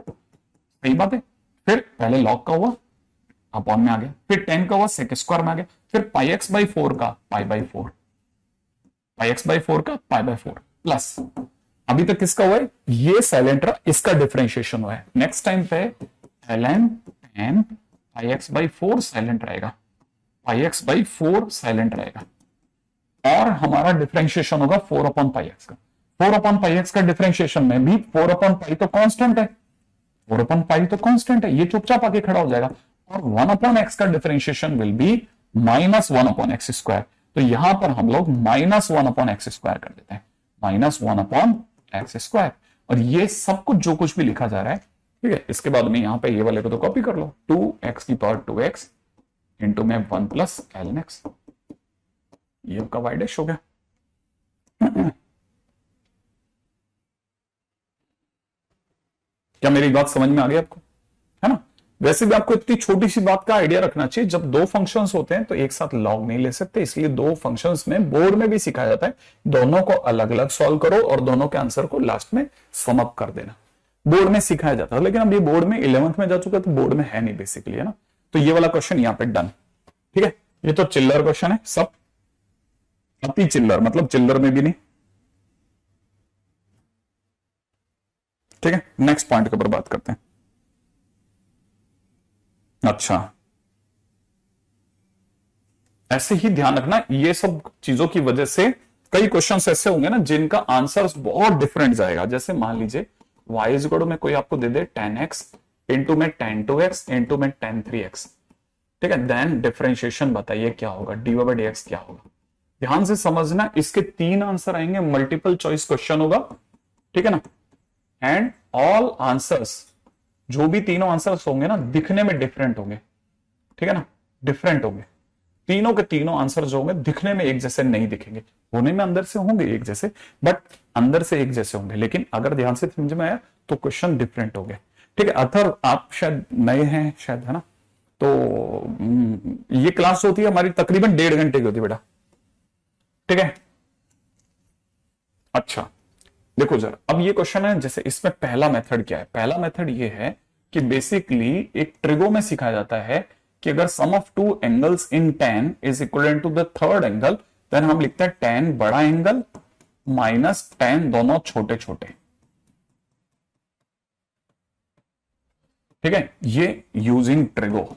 [SPEAKER 1] सही बात है। फिर पहले लॉग का हुआ अपॉन में आ गया, फिर 10 का हुआ सेक स्क्वायर में आ गया, फिर पाई एक्स बाई 4 का pi by 4, pi X by 4 का पाई बाई 4 प्लस अभी तक किसका हुआ है, ये साइलेंट रहा, इसका डिफरेंशिएशन हुआ है। नेक्स्ट टाइम पे ln 10 pi X by 4 silent रहेगा, पाई एक्स बाई 4 साइलेंट रहेगा, और हमारा डिफरेंशिएशन होगा 4 अपॉन पाई एक्स का। 4 अपॉन पाई एक्स का डिफरेंशिएशन में भी 4 अपॉन पाई तो कांस्टेंट है, 4 अपॉन पाई तो कांस्टेंट है, ये चुपचाप आके खड़ा हो जाएगा। और 1 अपॉन एक्स का differentiation will B minus 1 upon x square, तो यहां पर हम लोग माइनस 1 अपॉन एक्स स्क्वायर कर देते हैं, माइनस 1 अपॉन एक्स स्क्वायर। और ये सब कुछ जो कुछ भी लिखा जा रहा है, ठीक है, इसके बाद में यहां पे ये वाले को तो कॉपी कर लो, 2x की पावर 2x इंटू में 1 प्लस ln x, ये आपका y डैश हो गया। क्या मेरी बात समझ में आ गई आपको, है ना। वैसे भी आपको इतनी छोटी सी बात का आइडिया रखना चाहिए, जब दो फंक्शंस होते हैं तो एक साथ लॉग नहीं ले सकते, इसलिए दो फंक्शंस में बोर्ड में भी सिखाया जाता है, दोनों को अलग अलग सॉल्व करो और दोनों के आंसर को लास्ट में सम अप कर देना, बोर्ड में सिखाया जाता है। लेकिन अब ये बोर्ड में 11th में जा चुका है तो बोर्ड में है नहीं बेसिकली, है ना। तो ये वाला क्वेश्चन यहाँ पे डन, ठीक है। ये तो चिल्लर क्वेश्चन है, सब अति चिल्लर, मतलब चिल्लर में भी नहीं, ठीक है। नेक्स्ट पॉइंट के ऊपर बात करते हैं। अच्छा, ऐसे ही ध्यान रखना, ये सब चीजों की वजह से कई क्वेश्चंस ऐसे होंगे ना जिनका आंसर बहुत डिफरेंट जाएगा। जैसे मान लीजिए y इज इक्वल टू में कोई आपको दे दे 10x इंटू में 10 2x इंटू में 10 3x, ठीक है। देन डिफरेंशिएशन बताइए क्या होगा, dy बाई dx क्या होगा। ध्यान से समझना, इसके 3 आंसर आएंगे, मल्टीपल चॉइस क्वेश्चन होगा, ठीक है ना। एंड ऑल आंसर्स, जो भी तीनों आंसर्स होंगे ना दिखने में डिफरेंट होंगे, ठीक है ना, डिफरेंट होंगे। तीनों के तीनों आंसर जो होंगे दिखने में एक जैसे नहीं दिखेंगे, होने में अंदर से होंगे एक जैसे, बट अंदर से एक जैसे होंगे, लेकिन अगर ध्यान से समझ में आया तो क्वेश्चन डिफरेंट हो गए, ठीक है। अथर आप शायद नए हैं शायद, है ना, तो ये क्लास होती है हमारी तकरीबन 1.5 घंटे की होती है बेटा, ठीक है। अच्छा देखो जरा, अब ये क्वेश्चन है, जैसे इसमें पहला मेथड क्या है, पहला मेथड ये है कि बेसिकली एक ट्रिगो में सिखाया जाता है कि अगर sum of two angles in tan is equal to the third angle, then हम लिखते हैं tan बड़ा एंगल माइनस tan दोनों छोटे छोटे, ठीक है। ये यूजिंग ट्रिगो,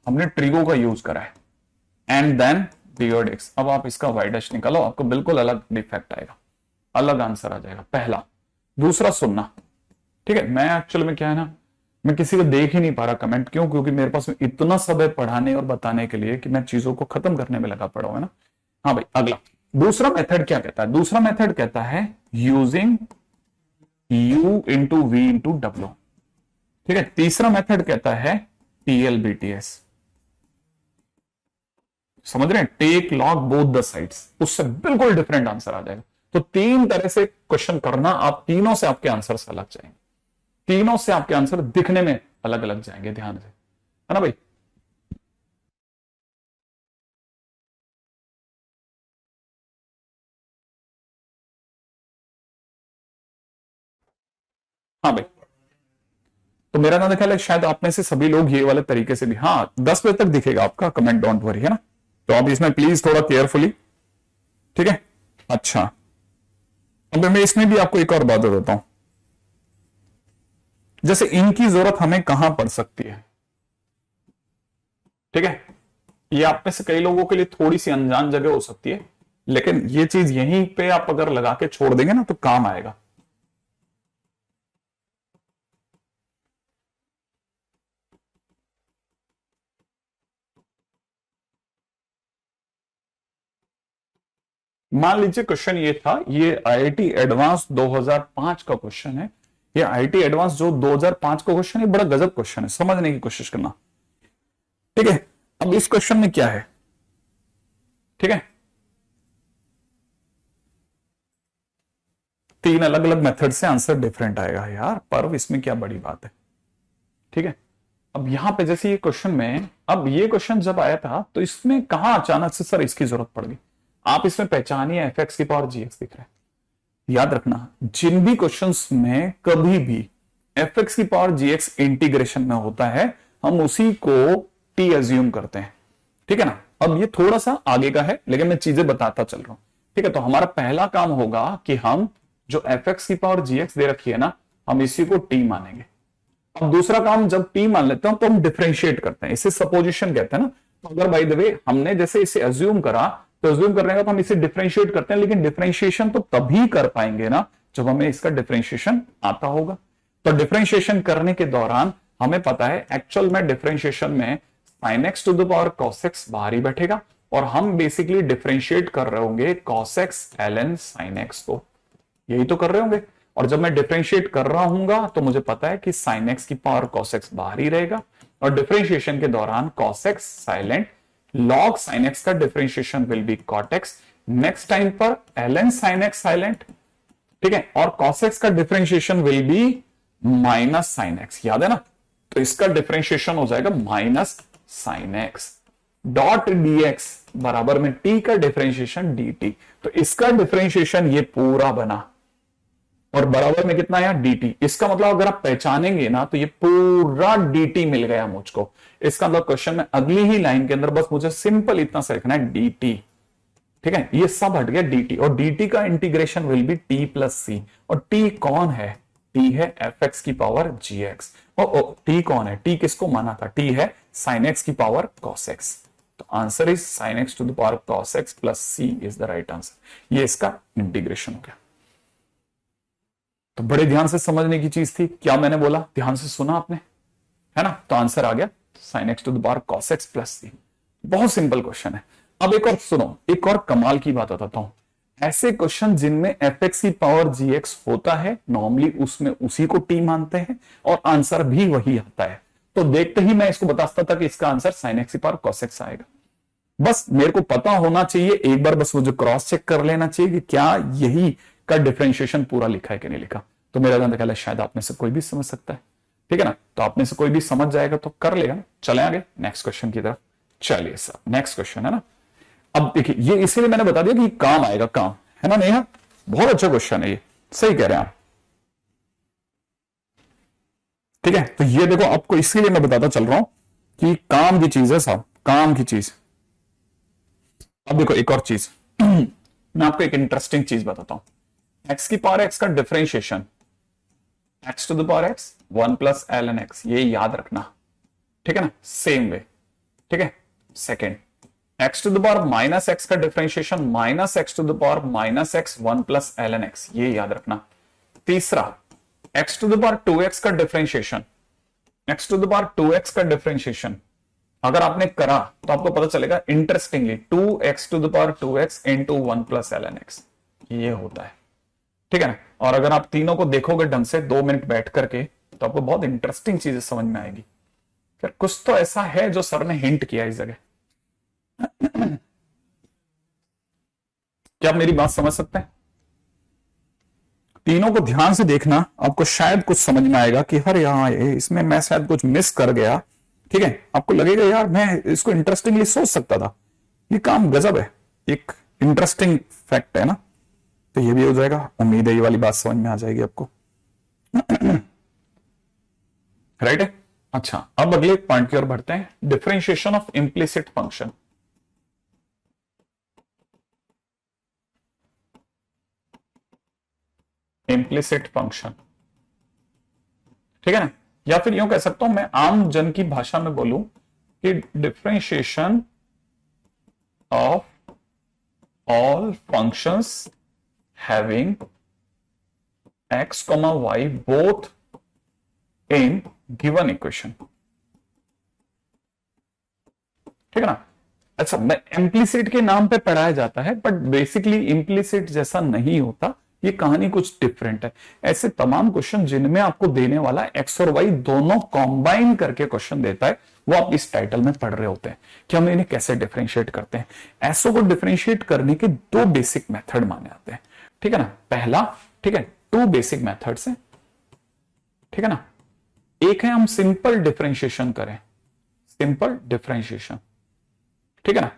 [SPEAKER 1] हमने ट्रिगो का यूज करा है। एंड देन dx, अब आप इसका y डैश निकालो, आपको बिल्कुल अलग डिफेक्ट आएगा, अलग आंसर आ जाएगा। पहला, दूसरा सुनना, ठीक है। मैं एक्चुअल में क्या है ना, मैं किसी को देख ही नहीं पा रहा कमेंट, क्यों? क्योंकि मेरे पास इतना सब है पढ़ाने और बताने के लिए कि मैं चीजों को खत्म करने में लगा पड़ा हूं, है ना। हाँ भाई, अगला दूसरा मेथड क्या कहता है? दूसरा मेथड कहता है using U into V into W. ठीक है, तीसरा मेथड कहता है TLBTS। समझ रहे हैं? Take log both the sides, उससे बिल्कुल डिफरेंट आंसर आ जाएगा। तो तीन तरह से क्वेश्चन करना, आप तीनों से आपके आंसर अलग जाएंगे, तीनों से आपके आंसर दिखने में अलग अलग जाएंगे, ध्यान से, है ना भाई। हाँ भाई, तो मेरा ना ख्याल है शायद आप में से सभी लोग ये वाले तरीके से भी, हाँ 10 बजे तक दिखेगा आपका कमेंट, डोंट वरी, है ना। तो आप इसमें प्लीज थोड़ा केयरफुली, ठीक है। अच्छा, अब मैं इसमें भी आपको एक और बात बताता हूं, जैसे इनकी जरूरत हमें कहां पड़ सकती है, ठीक है। ये आप में से कई लोगों के लिए थोड़ी सी अनजान जगह हो सकती है, लेकिन ये चीज यहीं पे आप अगर लगा के छोड़ देंगे ना तो काम आएगा। मान लीजिए क्वेश्चन ये था, ये आईआईटी एडवांस 2005 का क्वेश्चन है। ये आईआईटी एडवांस जो 2005 का क्वेश्चन है, बड़ा गजब क्वेश्चन है, समझने की कोशिश करना, ठीक है। अब इस क्वेश्चन में क्या है, ठीक है, तीन अलग अलग मेथड से आंसर डिफरेंट आएगा यार, पर इसमें क्या बड़ी बात है, ठीक है। अब यहां पे जैसे ये क्वेश्चन में, अब ये क्वेश्चन जब आया था तो इसमें कहां अचानक से सर इसकी जरूरत पड़ गई। आप इसमें पहचानिए एफ एक्स की पावर जी एक्स दिख रहा है। याद रखना, जिन भी क्वेश्चंस में कभी भी एफ एक्स की पावर जी एक्स इंटीग्रेशन में होता है, हम उसी को टी एज्यूम करते हैं, ठीक है ना। अब ये थोड़ा सा आगे का है, लेकिन मैं चीजें बताता चल रहा हूं, ठीक है। तो हमारा पहला काम होगा कि हम जो एफ एक्स की पावर जी एक्स दे रखी है ना, हम इसी को टी मानेंगे। अब दूसरा काम, जब टी मान लेते हैं तो हम डिफरेंशिएट करते हैं, इसे सपोजिशन कहते हैं ना। तो अगर बाय द वे हमने जैसे इसे अज्यूम करा, तो अज्यूम करने का तो हम इसे डिफरेंशिएट करते हैं, लेकिन डिफरेंशिएशन तो तभी कर पाएंगे ना जब हमें इसका डिफरेंशिएशन आता होगा। तो डिफरेंशिएशन करने के दौरान हमें पता है एक्चुअल में डिफरेंशिएशन में sin x to the power cos x बाहर ही बैठेगा, और हम बेसिकली डिफरेंशिएट कर रहे होंगे cos x ln sin x को, यही तो कर रहे होंगे। और जब मैं डिफरेंशिएट कर रहा हूंगा तो मुझे पता है कि sin x की पावर cos x बाहर ही रहेगा, और डिफरेंशिएशन के दौरान cos x silent, log sin x का differentiation will B cot x, next time पर ln sin x साइलेंट, ठीक है, और cos x का differentiation will B minus sin x, याद है ना। तो इसका डिफरेंशिएशन हो जाएगा minus sin x dot dx बराबर में t का डिफरेंशिएशन dt। तो इसका डिफरेंशिएशन ये पूरा बना, और बराबर में कितना आया dt। इसका मतलब अगर आप पहचानेंगे ना तो ये पूरा dt मिल गया मुझको। इसका मतलब क्वेश्चन में अगली ही लाइन के अंदर बस मुझे सिंपल इतना सा लिखना है dt, ठीक है। ये सब हट गया dt, और dt का integration will be t plus c, और t कौन है? t है एफ एक्स की पावर जी एक्स। t कौन है? t किसको माना था? t है sin x की पावर cos x। तो answer is sin x to the power cos x plus c is the right answer. ये इसका इंटीग्रेशन हो गया। तो बड़े ध्यान से समझने की चीज थी, क्या मैंने बोला ध्यान से सुना आपने, है ना। तो आंसर आ गया sin x to the power cos x plus c। बहुत सिंपल क्वेश्चन है। अब एक और सुनो, एक और कमाल की बात बताता हूं। ऐसे क्वेश्चन जिनमें एफ एक्स की पावर जी एक्स होता है, नॉर्मली उसमें उसी को टी मानते हैं और आंसर भी वही आता है। तो देखते ही मैं इसको बताता था कि इसका आंसर sin x की पावर cos x आएगा। बस मेरे को पता होना चाहिए, एक बार बस मुझे क्रॉस चेक कर लेना चाहिए कि क्या यही का डिफरेंशिएशन पूरा लिखा है कि नहीं लिखा। तो मेरा ख्याल है शायद आप में से कोई भी समझ सकता है, ठीक है ना। तो आप में से कोई भी समझ जाएगा तो कर लेगा ना। चले आगे नेक्स्ट क्वेश्चन की तरफ। चलिए सर, नेक्स्ट क्वेश्चन है ना। अब देखिए, ये इसलिए मैंने बता दिया कि काम आएगा, काम है ना। नेहा, बहुत अच्छा क्वेश्चन है ये, सही कह रहे हैं आप, ठीक है। तो ये देखो, आपको इसलिए मैं बताता चल रहा हूं कि काम की चीज है साहब, काम की चीज। अब देखो एक और चीज मैं आपको एक इंटरेस्टिंग चीज बताता हूं। एक्स की पावर एक्स का differentiation X to the power X 1 plus ln x, ये याद रखना, ठीक है ना। सेम वे, ठीक है। Second, X to the power minus X का differentiation minus X to the power minus X 1 plus ln x, ये याद रखना। तीसरा, x to the power 2x का differentiation X to the power 2x का differentiation अगर आपने करा तो आपको पता चलेगा interestingly 2x to the power 2x into 1 plus ln x, ये होता है। ठीक है ना। और अगर आप तीनों को देखोगे ढंग से 2 मिनट बैठ करके तो आपको बहुत इंटरेस्टिंग चीजें समझ में आएगी। फिर कुछ तो ऐसा है जो सर ने हिंट किया इस जगह। क्या आप मेरी बात समझ सकते हैं? तीनों को ध्यान से देखना, आपको शायद कुछ समझ में आएगा कि हर यहां इसमें मैं शायद कुछ मिस कर गया। ठीक है, आपको लगेगा यार मैं इसको इंटरेस्टिंगली सोच सकता था, ये काम गजब है, एक इंटरेस्टिंग फैक्ट है ना। तो ये भी हो जाएगा, उम्मीद है ये वाली बात समझ में आ जाएगी आपको। राइट है। अच्छा, अब अगले पॉइंट की ओर बढ़ते हैं, differentiation of implicit function. Implicit function, ठीक है ना। या फिर यूं कह सकता हूं मैं आम जन की भाषा में बोलूं कि differentiation of all functions having x, y both in given equation. ठीक है ना। अच्छा, मैं इम्प्लिसिट के नाम पे पढ़ाया जाता है बट बेसिकली इम्प्लिसिट जैसा नहीं होता, ये कहानी कुछ डिफरेंट है। ऐसे तमाम क्वेश्चन जिनमें आपको देने वाला एक्स और वाई दोनों कॉम्बाइन करके क्वेश्चन देता है, वो आप इस टाइटल में पढ़ रहे होते हैं कि हम इन्हें कैसे डिफरेंशिएट करते हैं। ऐसों को डिफरेंशिएट करने के 2 बेसिक मेथड माने जाते हैं। ठीक है ना। पहला, ठीक है, 2 बेसिक मेथड्स हैं। ठीक है ना। एक है हम सिंपल डिफरेंशिएशन करें, सिंपल डिफरेंशिएशन, ठीक है ना,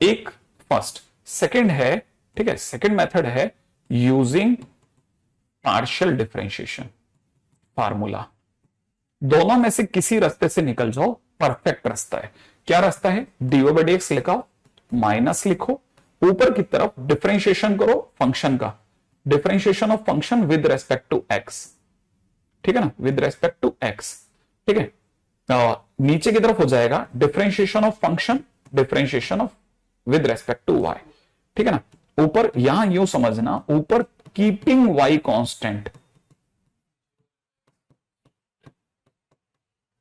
[SPEAKER 1] एक फर्स्ट। सेकंड है, ठीक है, सेकंड मेथड है यूजिंग पार्शियल डिफरेंशिएशन फार्मूला। दोनों में से किसी रास्ते से निकल जाओ, परफेक्ट रास्ता है। क्या रास्ता है? dy बाई dx लिखाओ, माइनस लिखो, ऊपर की तरफ डिफरेंशिएशन करो फंक्शन का, differentiation of function with respect to X. ठीक है ना, विद रेस्पेक्ट टू एक्स। ठीक है, नीचे की तरफ हो जाएगा differentiation of function, differentiation of with respect to Y. ठीक है ना। ऊपर यहां यूं समझना, ऊपर कीपिंग वाई कांस्टेंट।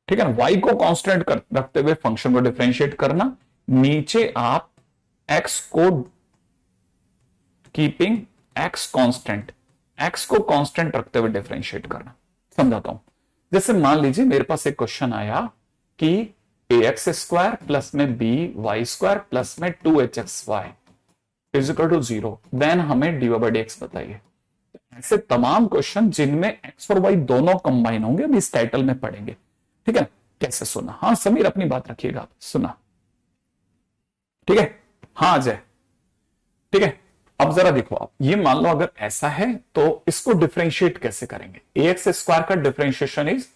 [SPEAKER 1] ठीक है ना, वाई को कांस्टेंट रखते हुए फंक्शन को डिफरेंशिएट करना, नीचे आप एक्स को कीपिंग एक्स कांस्टेंट, एक्स को कांस्टेंट रखते हुए डिफरेंशिएट करना। समझाता हूं। जैसे मान लीजिए मेरे पास एक क्वेश्चन आया कि ax स्क्वायर प्लस में बी वाई स्क्वायर प्लस में 2hxy is equal to 0, then हमें dy बाई dx बताइए। ऐसे तमाम क्वेश्चन जिनमें x और y दोनों कंबाइन होंगे हम इस टाइटल में पढ़ेंगे। ठीक है, कैसे सुना? हाँ समीर अपनी बात रखिएगा, सुना। ठीक है, हाँ अजय। ठीक है, अब जरा देखो, आप ये मान लो अगर ऐसा है तो इसको डिफरेंशिएट कैसे करेंगे? ax स्क्वायर का differentiation is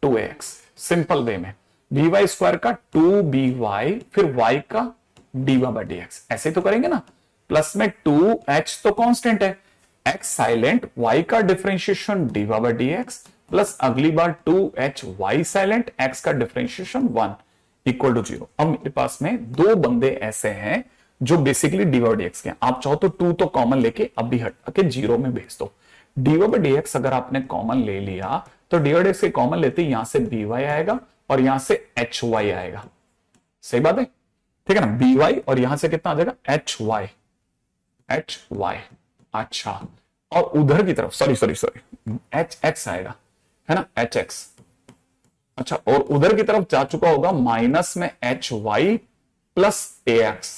[SPEAKER 1] 2ax, simple way में। by स्क्वायर का 2by, फिर y का dy बाई dx, ऐसे तो करेंगे ना। प्लस में 2h तो कांस्टेंट है, x साइलेंट, y का differentiation dy by dx, plus अगली बार 2h y साइलेंट, x का डिफरेंशिएशन 1 इक्वल टू 0। अब मेरे पास में 2 बंदे ऐसे हैं जो बेसिकली dy बाई dx के, आप चाहो तो 2 तो कॉमन लेके अभी हटा के 0 में भेज दो। dy बाई dx अगर आपने कॉमन ले लिया तो dy बाई dx के कॉमन लेते यहां से by आएगा और यहां से hy आएगा। सही बात है, ठीक है ना। by और यहां से कितना आ जाएगा? hy। अच्छा, और उधर की तरफ सॉरी hx आएगा, है ना, hx। अच्छा, और उधर की तरफ जा चुका होगा माइनस में hy प्लस ax,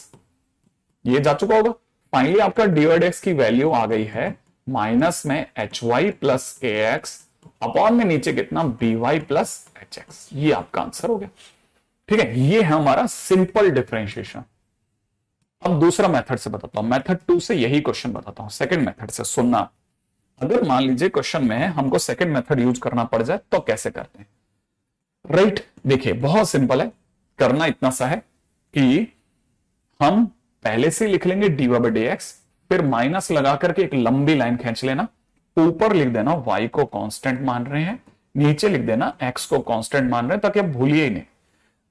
[SPEAKER 1] ये जा चुका होगा। फाइनली आपका dy बाई dx की वैल्यू आ गई है माइनस में hy प्लस ax अपॉन में नीचे कितना? by plus hx। ये आपका आंसर हो गया। ठीक है, ये है हमारा सिंपल डिफरेंशिएशन। अब दूसरा मेथड से बताता हूं, मेथड 2 से यही क्वेश्चन बताता हूं, सेकंड मेथड से सुनना। अगर मान लीजिए क्वेश्चन में हमको सेकंड मेथड यूज करना पड़ जाए तो कैसे करते हैं? राइट, देखिए बहुत सिंपल है, करना इतना सा है कि हम पहले से लिख लेंगे dy बाई dx, फिर माइनस लगा करके एक लंबी लाइन खींच लेना, ऊपर लिख देना y को कांस्टेंट मान रहे हैं, नीचे लिख देना x को कांस्टेंट मान रहे हैं, ताकि आप भूलिए ही नहीं।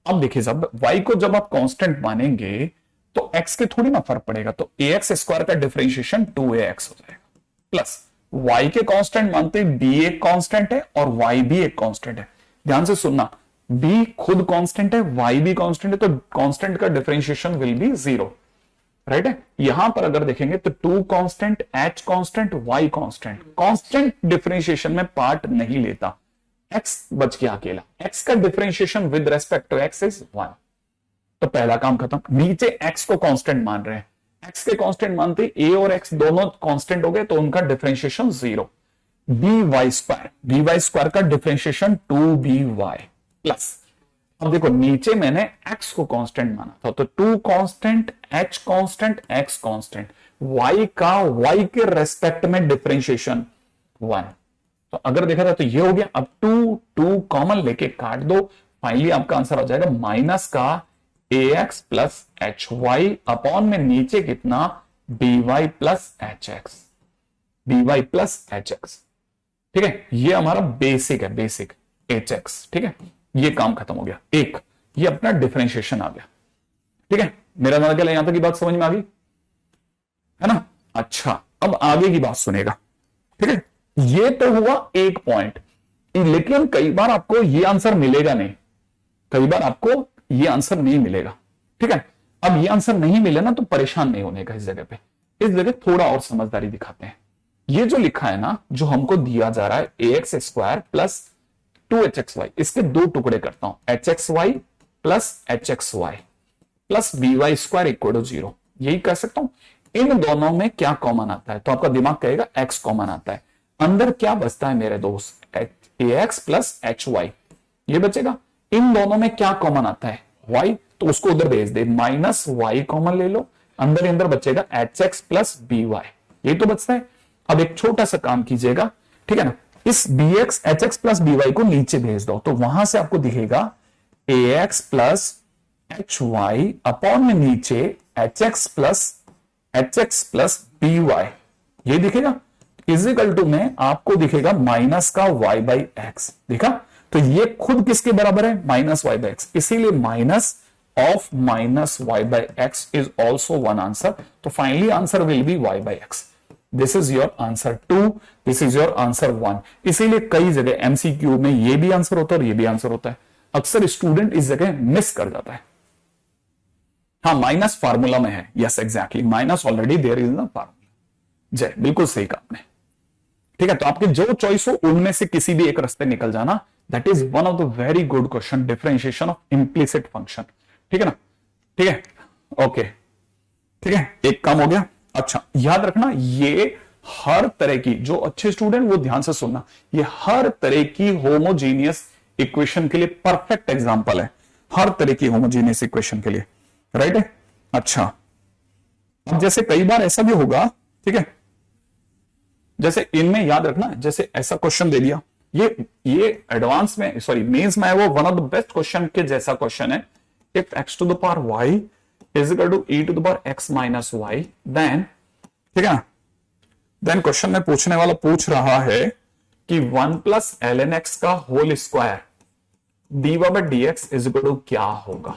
[SPEAKER 1] अब देखिए साहब, y को जब आप कांस्टेंट मानेंगे तो x के थोड़ी ना फर्क पड़ेगा, तो ax स्क्वायर का डिफरेंशिएशन 2ax हो जाएगा, प्लस y के कांस्टेंट मानते b एक कांस्टेंट है और y भी एक कांस्टेंट है, ध्यान से सुनना, b खुद कांस्टेंट है, y भी कांस्टेंट है, तो कांस्टेंट का differentiation will be zero, right है। यहां पर अगर देखेंगे तो 2 constant, h constant, y constant, constant differentiation में पार्ट नहीं लेता, x बच गया अकेला, x का differentiation with respect to x is 1, तो पहला काम खत्म। नीचे x को कांस्टेंट मान रहे हैं, x के कांस्टेंट मानते a और x दोनों कांस्टेंट हो गए, तो उनका डिफरेंशिएशन जीरो। by स्क्वायर का डिफरेंशिएशन 2by प्लस, अब देखो नीचे मैंने x को कांस्टेंट माना था, तो 2 constant, h constant, x constant, y का y के रेस्पेक्ट में डिफरेंशिएशन 1, तो अगर देखा जाए तो ये हो गया। अब 2 कॉमन लेके काट दो, फाइनली आपका आंसर आ जाएगा माइनस का ax plus H Y upon में नीचे कितना by plus H X, by plus H X, ठीक है। ये हमारा बेसिक है, बेसिक एच एक्स, ठीक है। ये काम खत्म हो गया, एक ये अपना डिफरेंशिएशन आ गया, ठीक है। मेरा मतलब यहां तक की बात समझ में आ गई है ना। अच्छा, अब आगे की बात सुनेगा, ठीक है। ये तो हुआ एक पॉइंट, लेकिन कई बार आपको ये आंसर मिलेगा नहीं, कई बार आपको ये आंसर नहीं मिलेगा, ठीक है। अब ये आंसर नहीं मिले ना तो परेशान नहीं होने का इस जगह पे, इस जगह थोड़ा और समझदारी दिखाते हैं। ये जो लिखा है ना, जो हमको दिया जा रहा है ax स्क्वायर प्लस 2hxy, इसके दो टुकड़े करता हूं, hxy plus hxy plus by square equal to 0, यही कह सकता हूं। इन दोनों में क्या कॉमन आता है, तो आपका दिमाग कहेगा x कॉमन आता है, अंदर क्या बचता है मेरे दोस्त, ax प्लस hy, ये बचेगा। इन दोनों में क्या कॉमन आता है, y, तो उसको उधर भेज दे, माइनस y कॉमन ले लो, अंदर अंदर बचेगा hx प्लस by, यही तो बचता है। अब एक छोटा सा काम कीजिएगा, ठीक है ना, इस bx hx प्लस by को नीचे भेज दो, तो वहां से आपको दिखेगा ax प्लस hy अपॉन में नीचे hx प्लस by, ये दिखेगा। इजिकल टू में आपको दिखेगा माइनस का y बाई एक्स, देखा, तो ये खुद किसके बराबर है, माइनस y बाई एक्स, इसीलिए minus of minus y by X is also one answer, तो finally answer will be y by X. This is your answer 2, this is your answer 1। इसीलिए कई जगह एमसीक्यू में ये भी आंसर होता है और ये भी आंसर होता है, अक्सर स्टूडेंट इस जगह मिस कर जाता है। हाँ, माइनस फार्मूला में है, yes exactly, minus already there is the formula, जय बिल्कुल सही कहा आपने, ठीक है। तो आपके जो चॉइस हो उनमें से किसी भी एक रास्ते निकल जाना, that is one of the very good question, differentiation of implicit function, ठीक है ना, ठीक है, ओके, ठीक है, एक काम हो गया। अच्छा, याद रखना ये हर तरह की, जो अच्छे स्टूडेंट वो ध्यान से सुनना, ये हर तरह की होमोजीनियस इक्वेशन के लिए परफेक्ट एग्जांपल है, हर तरह की होमोजीनियस इक्वेशन के लिए, राइट है। अच्छा, अब जैसे कई बार ऐसा भी होगा, ठीक है, जैसे इनमें याद रखना, जैसे ऐसा क्वेश्चन दे दिया, ये एडवांस में, सॉरी मेंस में है, वो one of the best question के जैसा क्वेश्चन है। If x to the power y is equal to e to the power x minus y, then, ठीक है, देन क्वेश्चन में पूछने वाला पूछ रहा है कि 1 प्लस ln x का whole square dy by dx is equal to क्या होगा,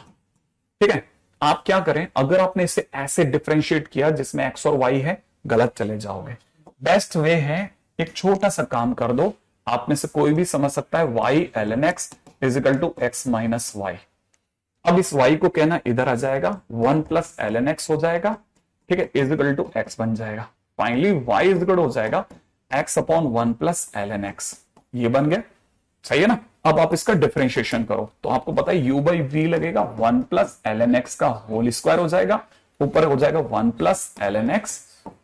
[SPEAKER 1] ठीक है। आप क्या करें, अगर आपने इसे ऐसे डिफरेंशिएट किया जिसमें x और y है, गलत चले जाओगे। बेस्ट वे है एक छोटा सा काम कर दो, आप में से कोई भी समझ सकता है, y ln x is equal to x minus y। अब इस y को कहना इधर आ जाएगा, 1 प्लस ln x हो जाएगा, ठीक है, इज इक्वल टू x बन जाएगा। फाइनली y इज इक्वल हो जाएगा x upon 1 plus ln x, ये बन गया, सही है ना। अब आप इसका डिफरेंशिएशन करो, तो आपको पता है u बाई v लगेगा, 1 प्लस ln x का होल स्क्वायर हो जाएगा, ऊपर हो जाएगा 1 प्लस ln x,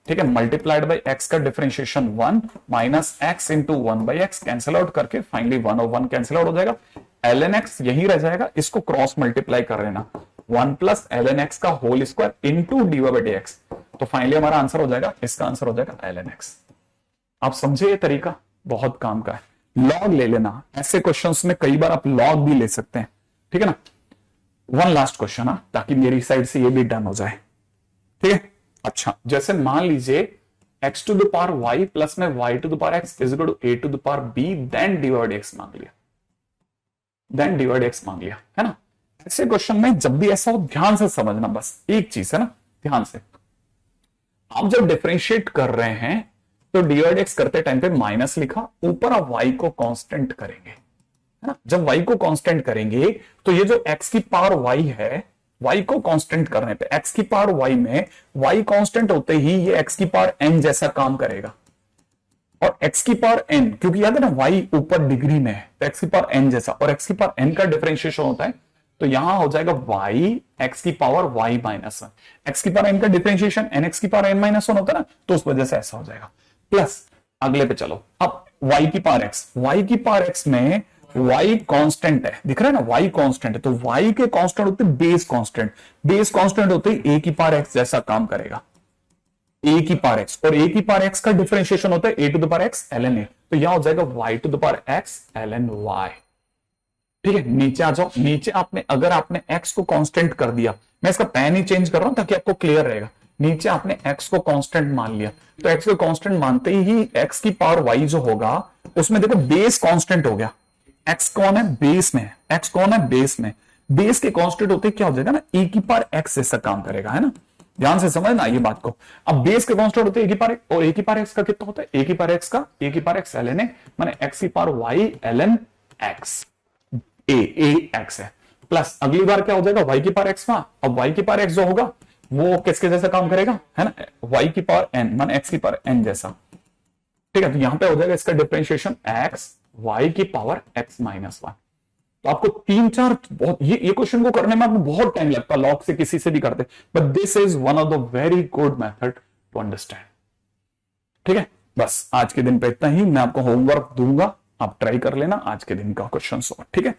[SPEAKER 1] ठीक है, मल्टीप्लाइड बाई x का differentiation 1 minus x into 1 by x, cancel out करके फाइनली 1 और 1 कैंसिल आउट हो जाएगा, ln x यहीं रह जाएगा, इसको क्रॉस मल्टीप्लाई कर लेना, 1 प्लस ln x का whole square into dy by dx, तो फाइनली हमारा आंसर हो जाएगा, इसका आंसर हो जाएगा ln x। आप समझे ये तरीका, बहुत काम का है। लॉग ले लेना, ऐसे क्वेश्चंस में कई बार आप लॉग भी ले सकते हैं, ठीक है ना। वन लास्ट क्वेश्चन, ताकि मेरी साइड से ये भी डन हो जाए, ठीक है। अच्छा, जैसे मान लीजिए x to the power y plus में y to the power x is equal to a to the power b, then divide x मांग लिया, देन डिवाइड x मांग लिया, है ना। ऐसे क्वेश्चन में जब भी ऐसा हो, ध्यान से समझना, बस एक चीज है ना, ध्यान से। आप जब डिफरेंशिएट कर रहे हैं तो डिवाइड x करते टाइम पे माइनस लिखा, ऊपर आप y को कांस्टेंट करेंगे, है ना। जब y को कांस्टेंट करेंगे तो ये जो x की पावर y है, y को कांस्टेंट करने पे x की पावर y में y कांस्टेंट होते ही ये x की पावर n जैसा काम करेगा। और x की पावर n, क्योंकि याद है ना y ऊपर डिग्री में है, तो x की पावर n जैसा, और x की पावर n का डिफरेंशिएशन होता है, तो यहां हो जाएगा y x की power y minus one. x की पावर n का डिफरेंशिएशन n x की पावर n माइनस वन होता है ना, तो उस वजह से ऐसा हो जाएगा। प्लस अगले पे चलो, अब y की पावर x, y की पावर x में y कांस्टेंट है, दिख रहा है ना, y कांस्टेंट है, तो y के कांस्टेंट होते बेस कांस्टेंट, बेस कांस्टेंट होते a की पावर x जैसा काम करेगा, a की पावर x, और a की पावर x का डिफरेंशिएशन होता है a to the power x ln a, तो यहां हो जाएगा y to the power x ln y। ठीक है, नीचे आ जाओ, नीचे आपने अगर आपने x को कांस्टेंट कर दिया, मैं इसका पेन ही चेंज कर रहा हूं ताकि आपको क्लियर रहेगा, नीचे आपने x को कांस्टेंट मान लिया, तो x को कांस्टेंट मानते ही x की पावर y जो होगा उसमें देखो बेस कांस्टेंट हो गया, x कौन है बेस में, x कौन है बेस में, बेस के कांस्टेंट होते क्या हो जाएगा ना, e की पावर x जैसा काम करेगा, है ना, ध्यान से समझना ये बात को। अब बेस के कांस्टेंट होते हैं a की पावर x, और a की पावर x का कितना होता है, a की पावर x का a की पावर x ln a, माने x की power y ln x, a x है, प्लस अगली बार क्या हो जाएगा y की पावर x, अब y की पावर x जो होगा वो किसके जैसा काम करेगा, है ना, y की पावर n माने x की पावर n जैसा। ठीक है, तो यहां पे हो जाएगा इसका डिफरेंशिएशन x y की पावर x माइनस वन। तो आपको तीन चार बहुत, ये क्वेश्चन को करने में आपको बहुत टाइम लगता है, लॉग से किसी से भी करते, but this is one of the very good method to understand. ठीक है, बस आज के दिन पे इतना ही, मैं आपको होमवर्क दूंगा, आप ट्राई कर लेना आज के दिन का क्वेश्चन सॉल्व। ठीक है,